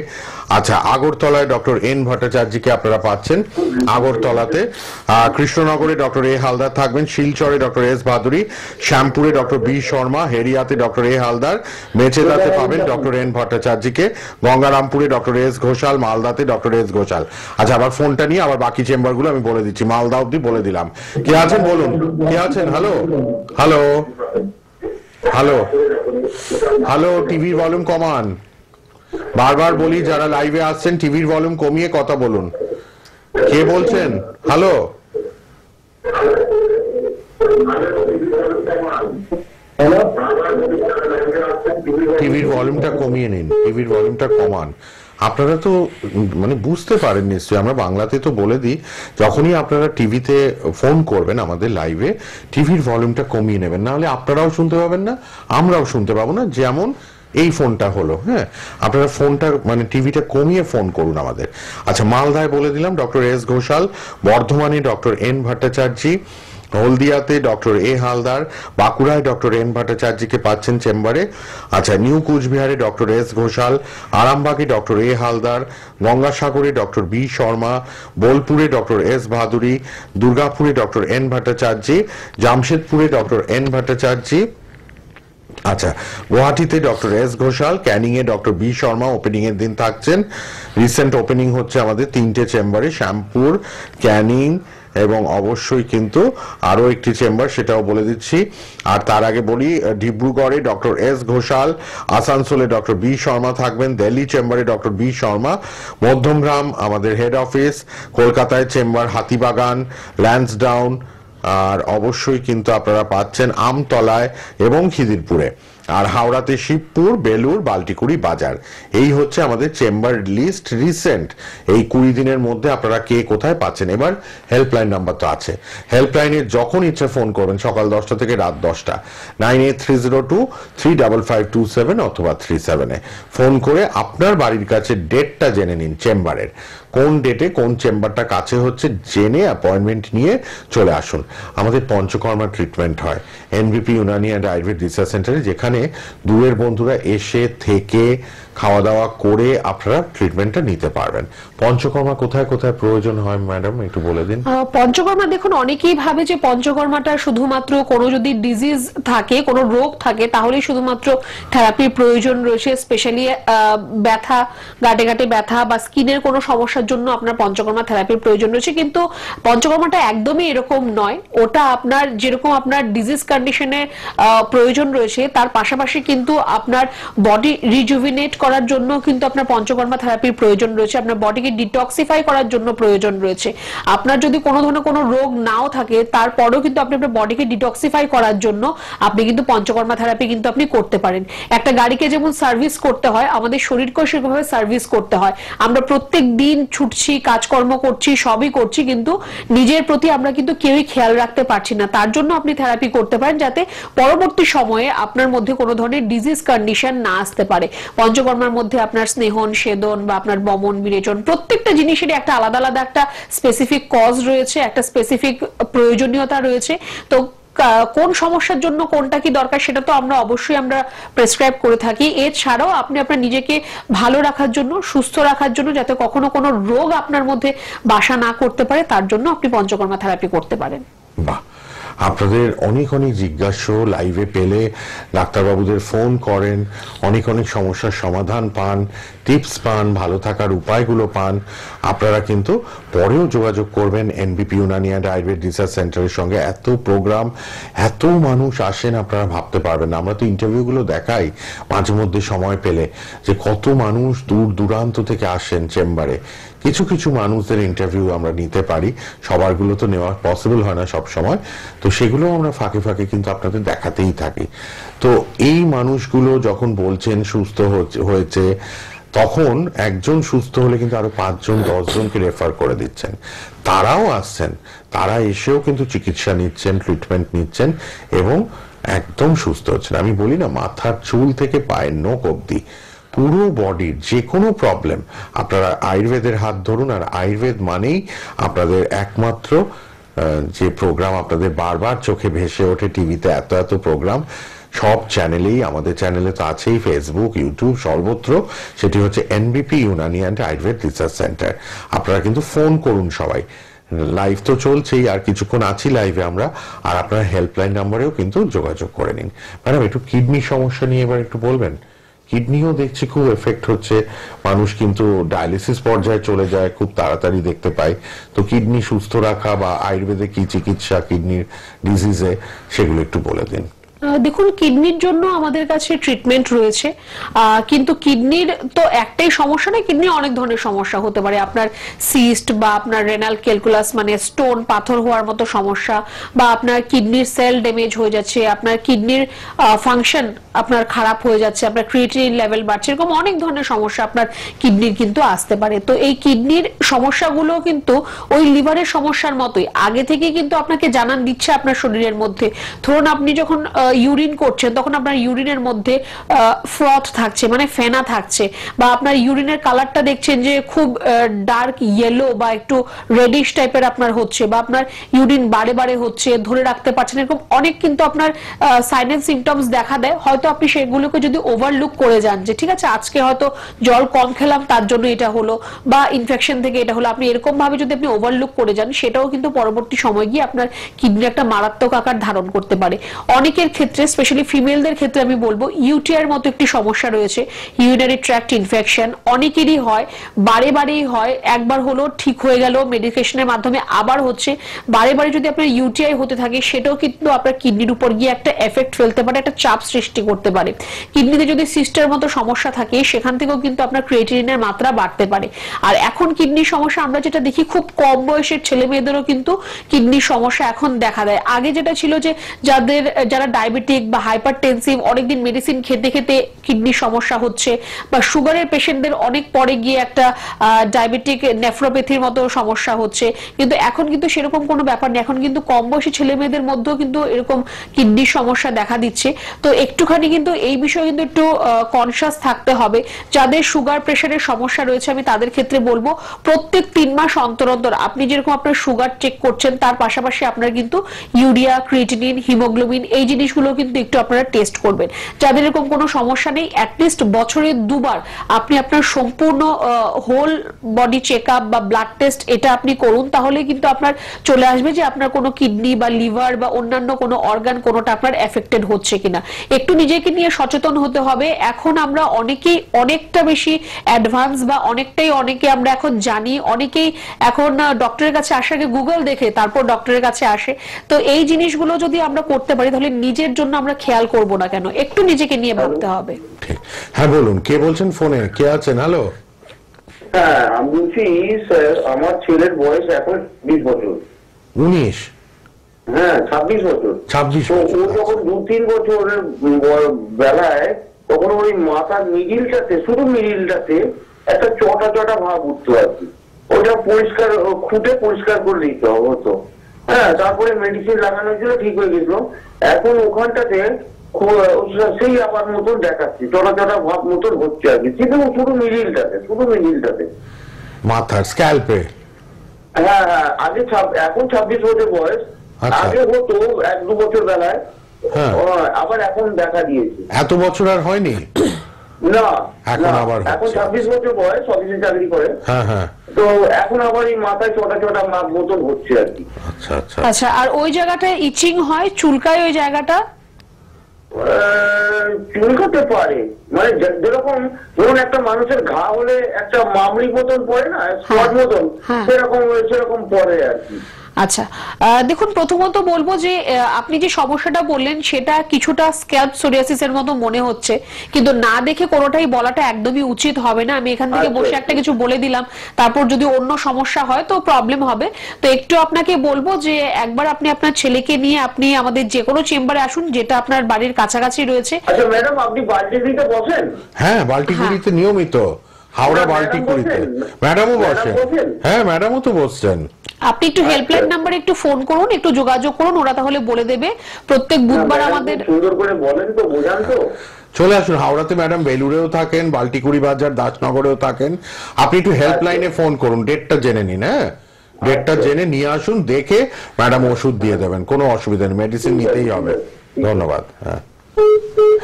আচ্ছা, আগরতলায় ডক্টর এন ভট্টাচার্যকে আপনারা পাচ্ছেন আগরতলাতে। কৃষ্ণনগরে ডক্টর এ হালদার থাকবেন, শিলচরে ডক্টর এস ভাদুরী, শ্যামপুরে ডক্টর বি শর্মা, হেরিয়াতে ডক্টর এ হালদার, মেচেদাতে পাবেন ডক্টর এন ভট্টাচার্যকে, গঙ্গারামপুরে ডক্টর এস ঘোষাল, মালদাতে ডক্টর এস ঘোষাল। আচ্ছা, আবার ফোনটা নিয়ে আবার বাকি চেম্বারগুলো আমি বলে দিচ্ছি, মালদা অব্দি বলে দিলাম। কে আছেন বলুন, কে আছেন? হ্যালো হ্যালো হ্যালো হ্যালো, টিভির ভলিউম কমান। বারবার বলি যারা লাইভে আসছেন টিভির ভলিউম কমিয়ে কথা বলুন। কে বলছেন? হ্যালো, টিভির ভলিউমটা কমিয়ে নিন, টিভির ভলিউমটা কমান। আপনারা তো মানে বুঝতে পারেন নিশ্চয়ই, আমরা বাংলাতে তো বলে দিই, যখনই আপনারা টিভিতে ফোন করবেন আমাদের লাইভে টিভির ভলিউমটা কমিয়ে নেবেন, না হলে আপনারাও শুনতে পাবেন না, আমরাও শুনতে পাবো না। যেমন এই ফোনটা হলো, হ্যাঁ, আপনারা ফোনটা মানে টিভিটা কমিয়ে ফোন করুন আমাদের। আচ্ছা, মালদায় বলে দিলাম ডক্টর এস ঘোষাল, বর্ধমানে ডক্টর এন ভট্টাচার্য, হলদিয়াতে ডক্টর এ হালদার, বাঁকুড়ায় ডক্টর এন ভট্টাচার্যকে পাচ্ছেন চেম্বারে। আচ্ছা, নিউ কুচবিহারে ডক্টর এস ঘোষাল, আরামবাগে ডক্টর এ হালদার, গঙ্গাসাগরে ডক্টর বি শর্মা, বোলপুরে ডক্টর এস ভাদুরী, দুর্গাপুরে ডক্টর এন ভট্টাচার্য, জামশেদপুরে ডক্টর এন ভট্টাচার্য। আচ্ছা, গুয়াহাটিতে ডক্টর এস ঘোষাল, ক্যানিং এ ডক্টর বি শর্মা ওপেনিং এর দিন থাকছেন। রিসেন্ট ওপেনিং হচ্ছে আমাদের 3টে চেম্বারে, শ্যামপুর, ক্যানিং এবং অবশ্যই কিন্তু আরো একটি চেম্বার, সেটাও বলে দিচ্ছি। আর তার আগে বলি, ডিব্রুগড়ে ডক্টর এস ঘোষাল, আসানসোলে ডক্টর বি শর্মা থাকবেন, দিল্লি চেম্বারে ডক্টর বি শর্মা, মধ্যমগ্রাম আমাদের হেড অফিস, কলকাতায় চেম্বার হাতিবাগান, ল্যান্সডাউন, আর অবশ্যই কিন্তু আপনারা পাচ্ছেন আমতলায় এবং খিদিরপুরে, আর হাওড়াতে শিবপুর, বেলুর, বাল্টিকুড়ি বাজার। এই হচ্ছে আমাদের চেম্বার লিস্ট রিসেন্ট এই 20 দিনের মধ্যে আপনারা কে কোথায় পাচ্ছেন। এবার হেল্পলাইন নাম্বার তো আছে, হেল্পলাইনে যখন ইচ্ছা ফোন করবেন, সকাল 10টা থেকে রাত 10টা, 9830235527 অথবা 37-এ ফোন করে আপনার বাড়ির কাছে ডেটটা জেনে নিন, চেম্বারের কোন ডেটে কোন চেম্বারটা কাছে হচ্ছে জেনে অ্যাপয়েন্টমেন্ট নিয়ে চলে আসুন। আমাদের পঞ্চকর্মা ট্রিটমেন্ট হয় এনবিপি ইউনানি অ্যান্ড আয়ুর্বেদ রিসার্চ সেন্টারে, যেখানে দূরের বন্ধুরা এসে থেকে খাওয়া দাওয়া করে আপনারা ট্রিটমেন্টটা নিতে পারবেন। পঞ্চকর্মা কোথায় কোথায় প্রয়োজন হয় ম্যাডাম একটু বলে দিন। পঞ্চকর্মা দেখুন, অনেকেই ভাবে যে পঞ্চকর্মাটা শুধুমাত্র কোনো যদি ডিজিজ থাকে, কোনো রোগ থাকে, তাহলেই শুধুমাত্র থেরাপির প্রয়োজন রয়েছে। স্পেশালি ব্যথা, গাঁটে গাঁটে ব্যথা বা স্কিনের কোনো সমস্যার জন্য আপনার পঞ্চকর্মা থেরাপির প্রয়োজন রয়েছে, কিন্তু পঞ্চকর্মাটা একদমই এরকম নয়। ওটা আপনার যেরকম আপনার ডিজিজ কন্ডিশনে প্রয়োজন রয়েছে, তার পাশাপাশি কিন্তু আপনার বডি রিজুভিনেট করার জন্য কিন্তু আপনার পঞ্চকর্মা থেরাপির প্রয়োজন রয়েছে, আপনার বডিকে ডিটক্সিফাই করার জন্য প্রয়োজন রয়েছে। আপনার যদি কোনো ধরনের কোনো রোগ নাও থাকে, তারপরেও কিন্তু আপনি আপনার বডিকে ডিটক্সিফাই করার জন্য আপনি কিন্তু পঞ্চকর্মা থেরাপি কিন্তু আপনি করতে পারেন। একটা গাড়িকে যেমন সার্ভিস করতে হয়, আমাদের শরীরকেও সেরকমভাবে সার্ভিস করতে হয়। আমরা প্রত্যেক দিন ছুটছি, কাজকর্ম করছি, সবই করছি, কিন্তু নিজের প্রতি আমরা কিন্তু কেউই খেয়াল রাখতে পারছি না। তার জন্য আপনি থেরাপি করতে পারেন, যাতে পরবর্তী সময়ে আপনার মধ্যে কোনো ধরনের ডিজিজ কন্ডিশন না আসতে পারে। পঞ্চকর্মার মধ্যে আপনার স্নেহন, সেদন বা আপনার বমন, বিরেচন, প্রত্যেকটা জিনিসেরই একটা আলাদা আলাদা একটা স্পেসিফিক কজ রয়েছে, একটা স্পেসিফিক প্রয়োজনীয়তা রয়েছে। তো কোন সমস্যার জন্য কোনটা কি দরকার সেটা তো আমরা অবশ্যই আমরা প্রেসক্রাইব করে থাকি। এছাড়াও আপনি আপনার নিজেকে ভালো রাখার জন্য, সুস্থ রাখার জন্য, যাতে কখনো কোনো রোগ আপনার মধ্যে বাসা না করতে পারে, তার জন্য আপনি পঞ্চকর্মা থেরাপি করতে পারেন। বাহ, আপনাদের অনেক অনেক জিজ্ঞাসা লাইভে পেলে ডাক্তারবাবুদের ফোন করেন, অনেক অনেক সমস্যার সমাধান পান, টিপস পান, ভালো থাকার উপায়গুলো পান, আপনারা কিন্তু পরেও যোগাযোগ করবেন এনবিপি ইউনানি অ্যান্ড আয়ুর্বেদ রিসার্চ সেন্টারের সঙ্গে। এত প্রোগ্রাম, এত মানুষ আসেন, আপনারা ভাবতে পারবেন না। আমরা তো ইন্টারভিউগুলো দেখাই মাঝে মধ্যে সময় পেলে, যে কত মানুষ দূর দূরান্ত থেকে আসেন চেম্বারে। কিছু কিছু মানুষদের ইন্টারভিউ আমরা নিতে পারি, সবারগুলো তো নেওয়া পসিবল হয় না সব সময়, তো সেগুলো আমরা ফাঁকে ফাঁকে কিন্তু আপনাদের দেখাতেই থাকি। তো এই মানুষগুলো যখন বলছেন সুস্থ হয়েছে, তখন একজন সুস্থ হলে কিন্তু আরো 5 জন 10 জনকে রেফার করে দিচ্ছেন। তারাও আসছেন, তারা এসেও কিন্তু চিকিৎসা নিচ্ছেন, ট্রিটমেন্ট নিচ্ছেন এবং একদম সুস্থ হচ্ছেন। আমি বলি না, মাথার চুল থেকে পায়ের নখ অব্দি পুরো বডির যে কোনো প্রবলেম আপনারা আয়ুর্বেদের হাত ধরুন। আর আয়ুর্বেদ মানেই আপনাদের একমাত্র যে প্রোগ্রাম আপনাদের বারবার চোখে ভেসে ওঠে টিভিতে, এত এত প্রোগ্রাম সব চ্যানেলেই, আমাদের চ্যানেলে তো আছেই, ফেসবুক, ইউটিউব, সর্বত্র, সেটি হচ্ছে এনবিপি Unani and Ayurveda research centre. আপনারা কিন্তু ফোন করুন সবাই, লাইভ তো চলছেই, আর কিছুক্ষণ আছি লাইভে আমরা, আর আপনারা হেল্পলাইন নাম্বারেও কিন্তু যোগাযোগ করে নিন। ম্যাডাম, একটু কিডনি সমস্যা নিয়ে এবার একটু বলবেন। কিডনিও দেখছি খুব এফেক্ট হচ্ছে, মানুষ কিন্তু ডায়ালিসিস পর্যায়ে চলে যায়, খুব তাড়াতাড়ি দেখতে পাই। তো কিডনি সুস্থ রাখা বা আয়ুর্বেদে কি চিকিৎসা কিডনির ডিজিজে, সেগুলো একটু বলে দিন। দেখুন, কিডনির জন্য আমাদের কাছে ট্রিটমেন্ট রয়েছে, কিন্তু কিডনির তো একটাই সমস্যা নয়, কিডনির অনেক ধরনের সমস্যা হতে পারে। আপনার সিস্ট বা আপনার রেনাল ক্যালকুলাস মানে স্টোন, পাথর হওয়ার মতো সমস্যা, বা আপনার কিডনির সেল ড্যামেজ হয়ে যাচ্ছে, আপনার কিডনির ফাংশন আপনার খারাপ হয়ে যাচ্ছে, আপনার ক্রিয়েটিনিন লেভেল বাড়ছে, এরকম অনেক ধরনের সমস্যা আপনার কিডনির কিন্তু আসতে পারে। তো এই কিডনির সমস্যাগুলো কিন্তু ওই লিভারের সমস্যার মতোই, আগে থেকে কিন্তু আপনাকে জানান দিচ্ছে আপনার শরীরের মধ্যে। ধরুন আপনি যখন ইউরিন করছেন, তখন আপনার ইউরিনের মধ্যে ফ্রথ থাকছে, মানে ফেনা থাকছে, বা আপনার ইউরিনের কালারটা দেখছেন যে খুব ডার্ক ইয়েলো বা একটু রেডিশ টাইপের আপনার হচ্ছে, বা আপনার ইউরিন বারে বারে হচ্ছে, ধরে রাখতে পারছেন, এরকম অনেক কিন্তু আপনার সাইন এন্ড সিমটমস দেখা দেয়। হয়তো আপনি সেগুলোকে যদি ওভারলুক করে যান, যে ঠিক আছে আজকে হয়তো জল কম খেলাম তার জন্য এটা হলো, বা ইনফেকশন থেকে এটা হলো, আপনি এরকম ভাবে যদি আপনি ওভারলুক করে যান, সেটাও কিন্তু পরবর্তী সময় গিয়ে আপনার কিডনি একটা মারাত্মক আকার ধারণ করতে পারে। অনেকের ক্ষেত্রে, স্পেশালি ফিমেলদের ক্ষেত্রে আমি বলবো, ইউটিআইয়ের মতো একটি সমস্যা রয়েছে, ইউরিনারি ট্র্যাক্ট ইনফেকশন, অনেকেরই হয়, বারে বারেই হয়, একবার হলো ঠিক হয়ে গেল মেডিকেশনের মাধ্যমে, আবার হচ্ছে, বারে বারে যদি আপনার ইউটিআই হতে থাকে, সেটাও কিন্তু আপনার কিডনির উপর গিয়ে একটা এফেক্ট ফেলতে পারে, একটা চাপ সৃষ্টি করতে পারে। কিডনিতে যদি সিস্টের মতো সমস্যা থাকে, সেখান থেকেও কিন্তু আপনার ক্রিয়েটিনিনের মাত্রা বাড়তে পারে। আর এখন কিডনির সমস্যা আমরা যেটা দেখি, খুব কম বয়সের ছেলে মেয়েদেরও কিন্তু কিডনির সমস্যা এখন দেখা দেয়। আগে যেটা ছিল যে যারা ডায়াবেটিক বা হাইপারটেনসিভ, অনেকদিন মেডিসিন খেতে খেতে কিডনির সমস্যা হচ্ছে, বা সুগারের পেশেন্টদের অনেক পরে গিয়ে একটা ডায়াবেটিক নেফ্রোপ্যাথির মতো সমস্যা হচ্ছে, কিন্তু এখন কিন্তু সেরকম কোনো ব্যাপার নেই। এখন কিন্তু কম বয়সী ছেলে মেয়েদের মধ্যেও কিন্তু এরকম কিডনির সমস্যা দেখা দিচ্ছে। তো একটুখানি কিন্তু এই বিষয়ে কিন্তু একটু কনসিয়াস থাকতে হবে। যাদের সুগার প্রেশারের সমস্যা রয়েছে, আমি তাদের ক্ষেত্রে বলবো প্রত্যেক 3 মাস অন্তর অন্তর আপনি যেরকম আপনার সুগার চেক করছেন, তার পাশাপাশি আপনার কিন্তু ইউরিয়া, ক্রিয়েটিনিন, হিমোগ্লোবিন, এই জিনিসগুলো কিন্তু একটু আপনারা টেস্ট করবেন। যাদের এরকম কোনো সমস্যা নেই, অ্যাটলিস্ট বছরে 2 বার আপনি আপনার সম্পূর্ণ হোল বডি চেকআপ বা ব্লাড টেস্ট এটা আপনি করুন, তাহলে কিন্তু আপনার চলে আসবে যে আপনার কোনো কিডনি বা লিভার বা অন্যান্য কোনো অর্গান কোনোটা আপনার এফেক্টেড হচ্ছে কিনা। একটু নিজেকে নিয়ে সচেতন হতে হবে। এখন আমরা অনেকেই অনেকটা বেশি অ্যাডভান্স, বা অনেকে আমরা এখন জানি, অনেকেই এখন ডক্টরের কাছে আসার আগে গুগল দেখে তারপর ডক্টরের কাছে আসে। তো এই জিনিসগুলো যদি আমরা করতে পারি, তাহলে নিজের জন্য আমরা খেয়াল করব না কেন, একটু নিজেকে নিয়ে ভাবতে হবে। হ্যাঁ বলুন, কে বলছেন, ফোনে কে আছেন? হ্যালো। হ্যাঁ, আমি বলছি স্যার, আমার ছেলের বয়স এখন 20 বছর। 19? হ্যাঁ, 26 বছর। 26 তো ও যখন 2-3 বছরের বেলায়, তখন ওই মাথার মিডিলটাতে, শুধু মিডিলটাতে একটা চটা চটা ভাব উঠতো আর কি। ওটা পরিষ্কার খুঁটে পরিষ্কার করে দিতে হতো। হ্যাঁ, তারপরে মেডিসিন লাগানো হয়েছিল, ঠিক হয়ে গেছিল। এখন ওখানটাতে সেই আবার মতন দেখাচ্ছে, চটা চটা ভাব মতন হচ্ছে আর কি, শুধু মিডিলটাতে মাথার স্ক্যাল্পে। হ্যাঁ হ্যাঁ, আগে এখন 26 বছর বয়স, আগে হতো 1-2 বছর বেলায়, আবার এখন দেখা দিয়েছে। এত বছর আর হয়নি না, এখন 26 বছর বয়স, অফিসে চাকরি করে। হ্যাঁ হ্যাঁ, তো এখন আবার এই মাথায় চটা চটা মাপ মতন হচ্ছে আর কি। আচ্ছা আচ্ছা আচ্ছা, আর ওই জায়গাটায় ইচিং হয়, চুলকায় ওই জায়গাটা? চুলকাতে পারে, মানে যেরকম ধরুন একটা মানুষের ঘা হলে একটা মামড়ি মতন পড়ে না, স্পট মতন, সেরকম পড়ে আর কি। আচ্ছা, দেখুন প্রথমত বলবো যে আপনি যে সমস্যাটা বললেন সেটা কিছুটা স্ক্যাল্প সোরিয়াসিসের মতো মনে হচ্ছে, কিন্তু না দেখে কোনোটাই বলাটা একদমই উচিত হবে না। আমি এখান থেকে বসে একটা কিছু বলে দিলাম, তারপর যদি অন্য সমস্যা হয় তো প্রবলেম হবে। তো একটু আপনাকে বলবো যে একবার আপনি আপনার ছেলেকে নিয়ে আপনি আমাদের যে কোনো চেম্বারে আসুন, যেটা আপনার বাড়ির কাছাকাছি রয়েছে। আচ্ছা ম্যাডাম, আপনি বাল্টিগুড়িতে বসেন? হ্যাঁ, বাল্টিগুড়িতে নিয়মিত, হাওড়া বাল্টিগুড়িতে ম্যাডামও বসেন। হ্যাঁ, ম্যাডামও তো বসছেন। আপনি একটু হেল্পলাইন নাম্বারে একটু ফোন করুন, একটু যোগাযোগ করুন, ওরা তাহলে বলে দেবে। প্রত্যেক বুধবার আমাদের সুন্দর করে বলেন তো, বোঝান তো। চলে আসুন হাওড়াতে ম্যাডাম, বেলুড়েও থাকেন, বাল্টিকুড়ি বাজার, দাসনগরেও থাকেন। আপনি একটু হেল্পলাইনে ফোন করুন, ডেটটা জেনে নিন। হ্যাঁ, ডেটটা জেনে নিয়ে আসুন, দেখে ম্যাডাম ওষুধ দিয়ে দেবেন, কোনো অসুবিধা নেই, মেডিসিন নিতেই হবে। ধন্যবাদ। হ্যাঁ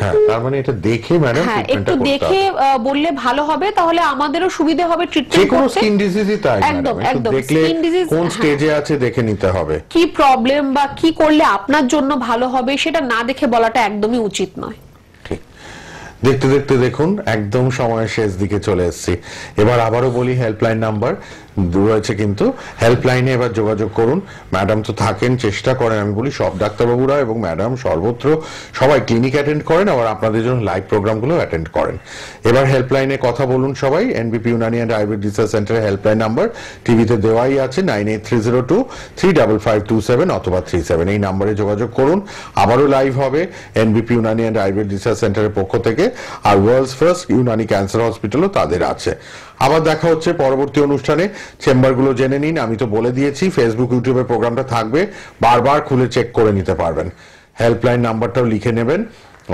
হ্যাঁ, তার মানে এটা দেখে ম্যাডাম একটু দেখে বললে ভালো হবে, তাহলে আমাদেরও সুবিধা হবে ট্রিটমেন্ট করতে। যে কোনো স্কিন ডিজিজই তাই ম্যাডাম, একটু দেখলে কোন স্টেজে আছে দেখে নিতে হবে। কি প্রবলেম বা কি করলে আপনার জন্য ভালো হবে সেটা না দেখে বলাটা একদমই উচিত নয়। ঠিক, দেখতে দেখতে দেখুন একদম সময়ের শেষ দিকে চলে এসেছি। এবার আবারও বলি, হেল্পলাইন নাম্বার রয়েছে, কিন্তু হেল্পলাইনে এবার যোগাযোগ করুন। ম্যাডাম তো থাকেন, চেষ্টা করেন, আমি বলি সব ডাক্তারবাবুরা এবং ম্যাডাম সর্বত্র সবাই ক্লিনিক অ্যাটেন্ড করেন, আবার আপনাদের জন্য লাইভ প্রোগ্রামগুলো অ্যাটেন্ড করেন। এবার হেল্পলাইনে কথা বলুন সবাই। এনবিপি ইউনানি অ্যান্ড আয়ুর্বেদ রিসার্চ সেন্টারের হেল্পলাইন নাম্বার টিভিতে দেওয়াই আছে, 9830235527 অথবা 37, এই নাম্বারে যোগাযোগ করুন। আবারও লাইভ হবে এনবিপি ইউনানি অ্যান্ড আয়ুর্বেদ রিসার্চ সেন্টারের পক্ষ থেকে, আর ওয়ার্ল্ডস ফার্স্ট ইউনানি ক্যান্সার হসপিটালও তাদের আছে। আবার দেখা হচ্ছে পরবর্তী অনুষ্ঠানে। চেম্বারগুলো জেনে নিন, আমি তো বলে দিয়েছি, ফেসবুক ইউটিউবে প্রোগ্রামটা থাকবে, বারবার খুলে চেক করে নিতে পারবেন। হেল্পলাইন নাম্বারটাও লিখে নেবেন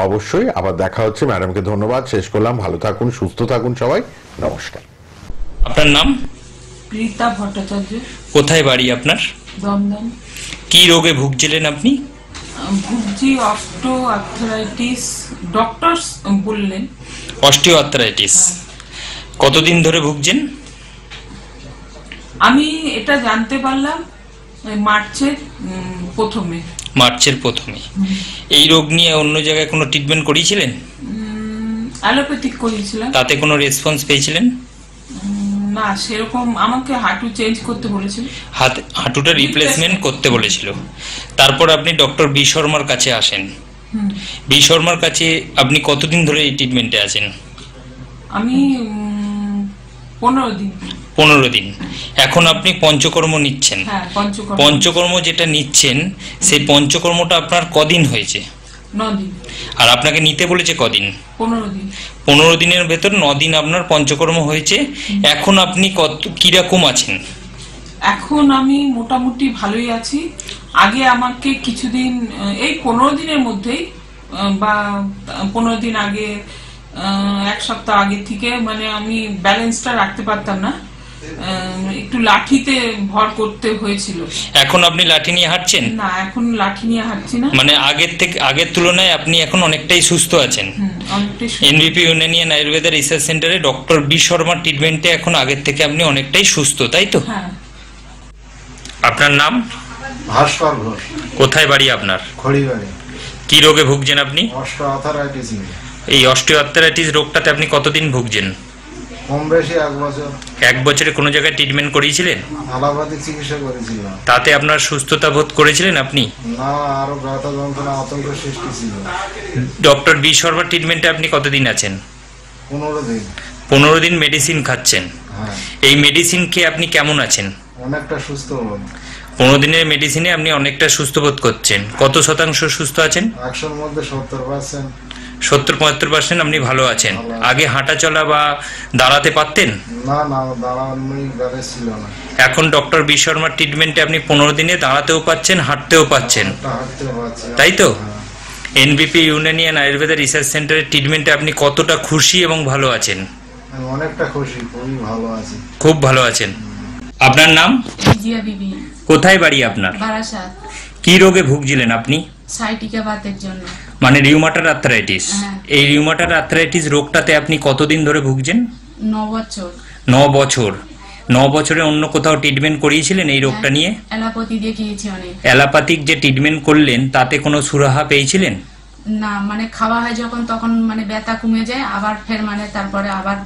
অবশ্যই। আবার দেখা হচ্ছে। ম্যাডামকে ধন্যবাদ, শেষ করলাম। ভালো থাকুন, সুস্থ থাকুন সবাই, নমস্কার। আপনার নাম? রীতা ভট্টাচার্য। কোথায় বাড়ি আপনার? দমদম। কি রোগে ভুগছিলেন আপনি? ভুগছি অস্টিও আর্থ্রাইটিস, ডক্টর বললেন। অস্টিও আর্থ্রাইটিস কতদিন ধরে ভুগছেন? আমি এটা জানতে পারলাম মার্চের প্রথমে। এই রোগ নিয়ে অন্য জায়গায় কোনো ট্রিটমেন্ট করিয়েছিলেন? অ্যালোপ্যাথিক করিয়েছিলাম। তাতে কোনো রেসপন্স পেয়েছিলেন? না, সেরকম আমাকে হাঁটু চেঞ্জ করতে বলেছিল, হাঁটুটা রিপ্লেসমেন্ট করতে বলেছিল। তারপর আপনি ডক্টর বি শর্মার কাছে আসেন। বি শর্মার কাছে আপনি কতদিন ধরে এই ট্রিটমেন্টে আছেন? আমি 15 দিন। এখন আপনি পঞ্চকর্ম নিচ্ছেন। পঞ্চকর্ম যেটা নিচ্ছেন, সেই পঞ্চকর্মটা আপনার কদিন হয়েছে? 9 দিন। আর আপনাকে নিতে বলেছে কদিন? 15 দিন। 15 দিনের ভেতর 9 দিন আপনার পঞ্চকর্ম হয়েছে। এখন আপনি কিরকম আছেন? এখন আমি মোটামুটি ভালোই আছি। আগে আমাকে কিছুদিন, এই 15 দিনের মধ্যেই বা 15 দিন আগে, 1 সপ্তাহ আগে থেকে মানে আমি ব্যালেন্সটা রাখতে পারতাম না, একটু লাঠিতে ভর করতে হয়েছিল। এখন আপনি লাঠি নিয়ে হাঁটছেন? না, এখন লাঠি নিয়ে হাঁটছি না। মানে আগের তুলনায় আপনি এখন অনেকটাই সুস্থ আছেন। এনবিপি ইউনানি অ্যান্ড আয়ুর্বেদ রিসার্চ সেন্টারে ডক্টর বি শর্মার ট্রিটমেন্টে এখন আগের থেকে আপনি অনেকটাই সুস্থ, তাই তো? হ্যাঁ। আপনার নাম? ভাস্কর ঘোষ। কোথায় বাড়ি আপনার? খড়িবাড়ি। কি রোগে ভুগছেন আপনি? অস্টিওআর্থ্রাইটিস। এই অস্টিওআর্থ্রাইটিস রোগটাতে আপনি কতদিন ভুগছেন? কম বেশি 1 বছর। 1 বছরে কোনো জায়গায় ট্রিটমেন্ট করিয়েছিলেন? অ্যালোপ্যাথিক চিকিৎসা করেছিলাম। তাতে আপনার সুস্থতা বোধ করেছিলেন আপনি? না, আরো ব্যথা যন্ত্রণা আতঙ্ক সৃষ্টি ছিল। ডক্টর বি শর্মার ট্রিটমেন্টে আপনি কতদিন আছেন? 15 দিন। 15 দিন মেডিসিন খাচ্ছেন। হ্যাঁ। এই মেডিসিন খেয়ে আপনি কেমন আছেন? অনেকটা সুস্থ বোধ। 15 দিনের মেডিসিনে আপনি অনেকটা সুস্থ বোধ করছেন। কত শতাংশ সুস্থ আছেন? 100-র মধ্যে 70%। 70-75% আপনি ভালো আছেন। আগে হাঁটা চলা বা দাঁড়াতে পারতেন? না, দাঁড়ানোই ব্যালেন্স ছিল না। এখন ডক্টর বি শর্মার ট্রিটমেন্টে আপনি 15 দিনে দাঁড়াতেও পাচ্ছেন, হাঁটতেও পাচ্ছেন, তাই তো? এনবিপি ইউনানি অ্যান্ড আয়ুর্বেদ রিসার্চ সেন্টারের ট্রিটমেন্টে আপনি কতটা খুশি এবং ভালো আছেন? অনেকটা খুশি, খুবই ভালো আছি। খুব ভালো আছেন। আপনার নাম? জিয়া বিবি। কোথায় বাড়ি আপনার? বারাসাত। কি রোগে ভুগছিলেন আপনি? সাইটিকা বাতের জন্য। মানে রিউমাটয়েড আর্থ্রাইটিস। এই রিউমাটয়েড আর্থ্রাইটিস রোগটাতে আপনি কতদিন ধরে ভুগছেন? 9 বছর। 9 বছর। 9 বছরে অন্য কোথাও ট্রিটমেন্ট করিয়েছিলেন এই রোগটা নিয়ে? অ্যালোপ্যাথি দিয়ে গিয়েছি অনেক। অ্যালোপ্যাথিক যে ট্রিটমেন্ট করলেন তাতে কোনো সুরাহা পেয়েছিলেন? না মানে খাওয়া হয় যখন তখন মানে ব্যথা কমে যায়, আবার ফের মানে তারপরে আবার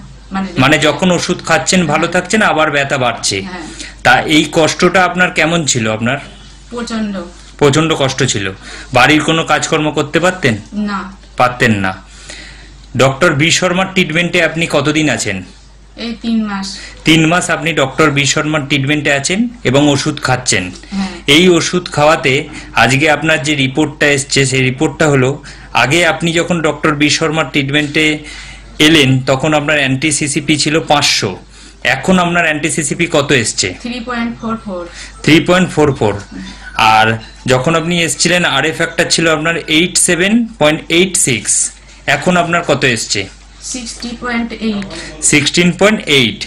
মানে যখন ওষুধ খাচ্ছেন ভালো থাকছেন, আবার ব্যথা বাড়ছে। তা এই কষ্টটা আপনার কেমন ছিল? আপনার প্রচন্ড কষ্ট ছিল। বাড়ির কোনো কাজকর্ম করতে পারতেন না? পারতেন না। ডক্টর বি শর্মার ট্রিটমেন্টে আপনি কতদিন আছেন? এই 3 মাস। 3 মাস আপনি ডক্টর বি শর্মার ট্রিটমেন্টে আছেন এবং ওষুধ খাচ্ছেন। এই ওষুধ খাওয়াতে আজকে আপনার যে রিপোর্টটা এসছে, সেই রিপোর্টটা হলো, আগে আপনি যখন ডক্টর বি শর্মার ট্রিটমেন্টে এলেন তখন আপনার অ্যান্টি-সিসিপি ছিল 500, এখন আপনার অ্যান্টি-সিসিপি কত এসছে? 3.44। আর যখন আপনি এসছিলেন আরএফ ফ্যাক্টর ছিল আপনার 87.86, এখন আপনার কত এসছে? 16.8।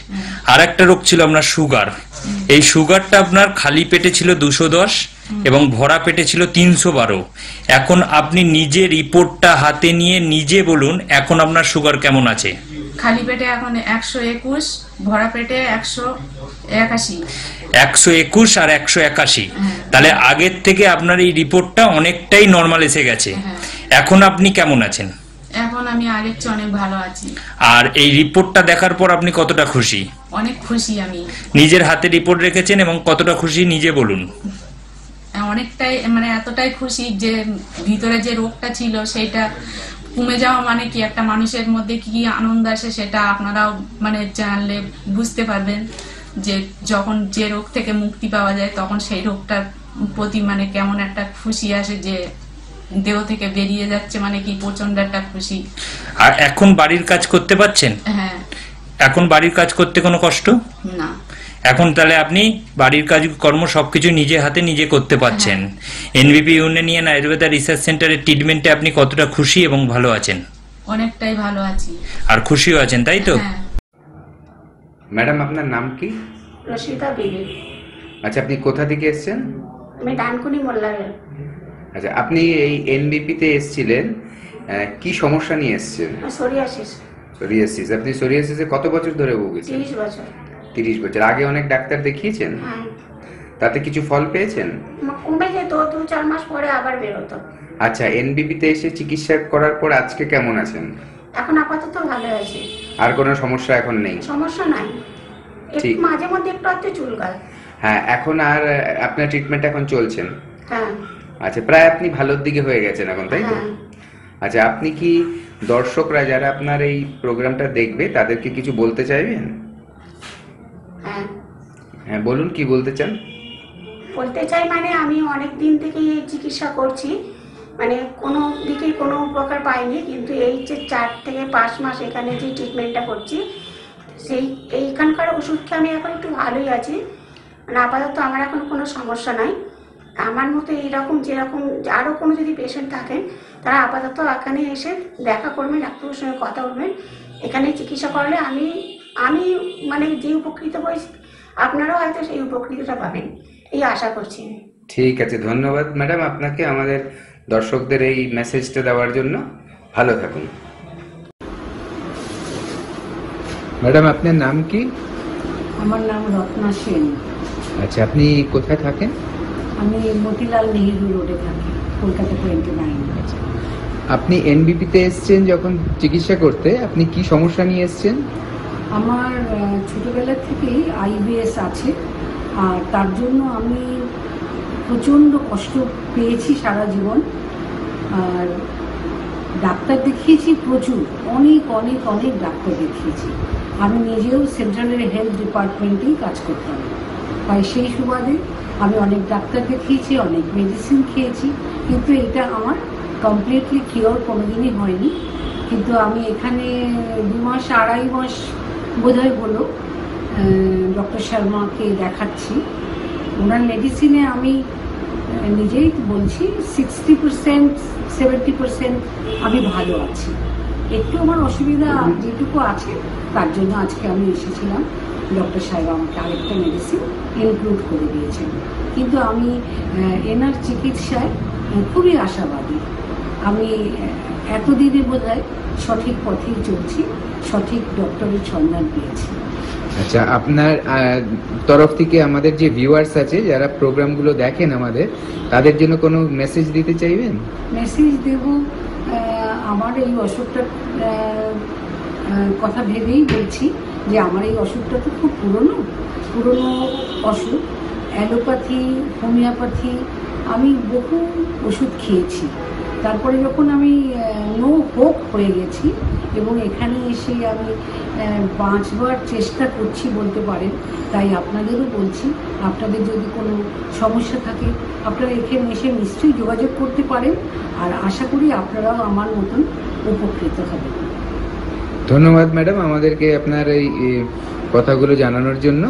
আর একটা রোগ ছিল আপনার সুগার। এই সুগারটা আপনার খালি পেটে ছিল 210 এবং ভরা পেটে ছিল 312। এখন আপনি নিজে রিপোর্টটা হাতে নিয়ে নিজে বলুন এখন আপনার সুগার কেমন আছে? খালি পেটে এখন 121, ভরা পেটে 181। 121 আর 181। তাহলে আগের থেকে আপনার এই রিপোর্টটা অনেকটাই নরমাল এসে গেছে। এখন আপনি কেমন আছেন? এখন আমি আগের চেয়ে অনেক ভালো আছি। আর এই রিপোর্টটা দেখার পর আপনি কতটা খুশি? অনেক খুশি। আমি নিজের হাতে রিপোর্ট রেখেছেন এবং কতটা খুশি নিজে বলুন। অনেকটাই, মানে এতটাই খুশি যে ভিতরে যে রোগটা ছিল সেটা কমে যাওয়া মানে কি একটা মানুষের মধ্যে কি আনন্দ আসে সেটা আপনারাও মানে জানলে বুঝতে পারবেন, যে যখন যে রোগ থেকে মুক্তি পাওয়া যায় তখন সেই রোগটার প্রতি মানে কেমন একটা খুশি আসে, যে দেহ থেকে বেরিয়ে যাচ্ছে মানে কি প্রচন্ড একটা খুশি। আর এখন বাড়ির কাজ করতে পারছেন? হ্যাঁ। এখন বাড়ির কাজ করতে কোনো কষ্ট না। এখন তাহলে আপনি বাড়ির কাজ কর্ম সবকিছু নিজে হাতে নিজে করতে পারছেন। এনবিপি ইউনানিয়ান আয়ুর্বেদা রিসার্চ সেন্টারের ট্রিটমেন্টে আপনি কতটা খুশি এবং ভালো আছেন? অনেকটাই ভালো আছি। আর খুশিও আছেন, তাই তো? ম্যাডাম আপনার নাম কি? রশিদা বিবি। আচ্ছা, আপনি কোথা থেকে এসেছেন? আমি ডানকুনি মোল্লারে। আচ্ছা, আপনি এই এনবিপি তে এসেছিলেন, কি সমস্যা নিয়ে এসেছেন? সোরিয়াসিস। সোরিয়াসিস। আপনি সোরিয়াসিসে কত বছর ধরে ভুগছেন? 30 বছর। 30 বছর। আগে অনেক ডাক্তার দেখিয়েছেন? তাতে কিছু ফল পেয়েছেন? কমে যেত, 2-4 মাস পরে আবার বেরোতো। আচ্ছা, এনবিপি তে এসে চিকিৎসা করার পর আজকে কেমন আছেন? এখন আপাতত ভালো আছি। আর কোনো সমস্যা এখন নেই? সমস্যা নাই, একটু মাঝে মধ্যে একটু চুলকায়। হ্যাঁ, এখন আর আপনার ট্রিটমেন্ট এখন চলছেন? হ্যাঁ। আচ্ছা, প্রায় আপনি ভালোর দিকে হয়ে গেছেন এখন, তাই তো? আচ্ছা, আপনি কি দর্শকরা যারা আপনার এই প্রোগ্রামটা দেখবে তাদেরকে কিছু বলতে চাইবেন? হ্যাঁ, বলুন, কি বলতে চান? বলতে চাই মানে আমি অনেক দিন থেকে এই চিকিৎসা করছি, মানে কোনো দিকে কোনো উপকার পাইনি, কিন্তু এই যে 4 থেকে 5 মাস এখানে যে ট্রিটমেন্টটা করছি এইখানকার ওষুধ খেয়ে আমি এখন একটু ভালোই আছি। মানে আপাতত আমার এখন কোনো সমস্যা নাই। আমার মতো এইরকম যেরকম আরও কোনো যদি পেশেন্ট থাকেন তারা আপাতত এখানে এসে দেখা করবেন, ডাক্তারের সঙ্গে কথা বলবেন। এখানে চিকিৎসা করলে আমি মানে যে উপকৃত হয়েছি আপনারাও হয়তো সেই উপকৃতটা পাবেন, এই আশা করছি। ঠিক আছে, ধন্যবাদ ম্যাডাম আপনাকে আমাদের দর্শকদের এই মেসেজটা দেওয়ার জন্য। ভালো থাকুন। ম্যাডাম, আপনার নাম কি? আমার নাম রত্না সেন। আচ্ছা, আপনি কোথায় থাকেন? আমি মতিলাল নেহেরু রোডে থাকি, কলকাতা 29। আচ্ছা, আপনি এনবিপি তে এসেছেন যখন চিকিৎসা করতে, আপনি কি সমস্যা নিয়ে এসেছেন? আমার ছোটবেলা থেকেই আইবিএস আছে, আর তার জন্য আমি প্রচণ্ড কষ্ট পেয়েছি সারা জীবন। আর ডাক্তার দেখিয়েছি প্রচুর, অনেক অনেক অনেক ডাক্তার দেখিয়েছি। আমি নিজেও সেন্ট্রালের হেলথ ডিপার্টমেন্টেই কাজ করতাম, তাই সেই সুবাদে আমি অনেক ডাক্তার দেখিয়েছি, অনেক মেডিসিন খেয়েছি, কিন্তু এটা আমার কমপ্লিটলি কিওর কোনোদিনই হয়নি। কিন্তু আমি এখানে 2 মাস 2.5 মাস বোধহয় হলো ডক্টর শর্মাকে দেখাচ্ছি। ওনার মেডিসিনে আমি নিজেই বলছি 60% 70% আমি ভালো আছি। একটু আমার অসুবিধা যেটুকু আছে তার জন্য আজকে আমি এসেছিলাম। ডক্টর সাহেব আমাকে আরেকটা মেডিসিন ইনক্লুড করে দিয়েছেন, কিন্তু আমি এনার চিকিৎসায় খুবই আশাবাদী। আমি এতদিনে বোধহয় সঠিক পথেই চলছি, সঠিক ডক্টরের সন্ধান পেয়েছি। আচ্ছা, আপনার তরফ থেকে আমাদের যে ভিউয়ার্স আছে যারা প্রোগ্রামগুলো দেখেন আমাদের, তাদের জন্য কোনো মেসেজ দিতে চাইবেন? মেসেজ দেব, আমার এই অসুখটার কথা ভেবেই বলছি যে আমার এই অসুখটা তো খুব পুরনো অসুখ। অ্যালোপ্যাথি, হোমিওপ্যাথি, আমি বহু ওষুধ খেয়েছি। তারপরে যখন আমি নো হোপ হয়ে গেছি এবং এখানে এসে আমি বাঁচবার চেষ্টা করছি বলতে পারেন, তাই আপনাদেরও বলছি, আপনাদের যদি কোনো সমস্যা থাকে আপনারা এখানে এসে নিশ্চয়ই যোগাযোগ করতে পারেন, আর আশা করি আপনারাও আমার মতন উপকৃত হবেন। ধন্যবাদ ম্যাডাম আমাদেরকে আপনার এই কথাগুলো জানানোর জন্য।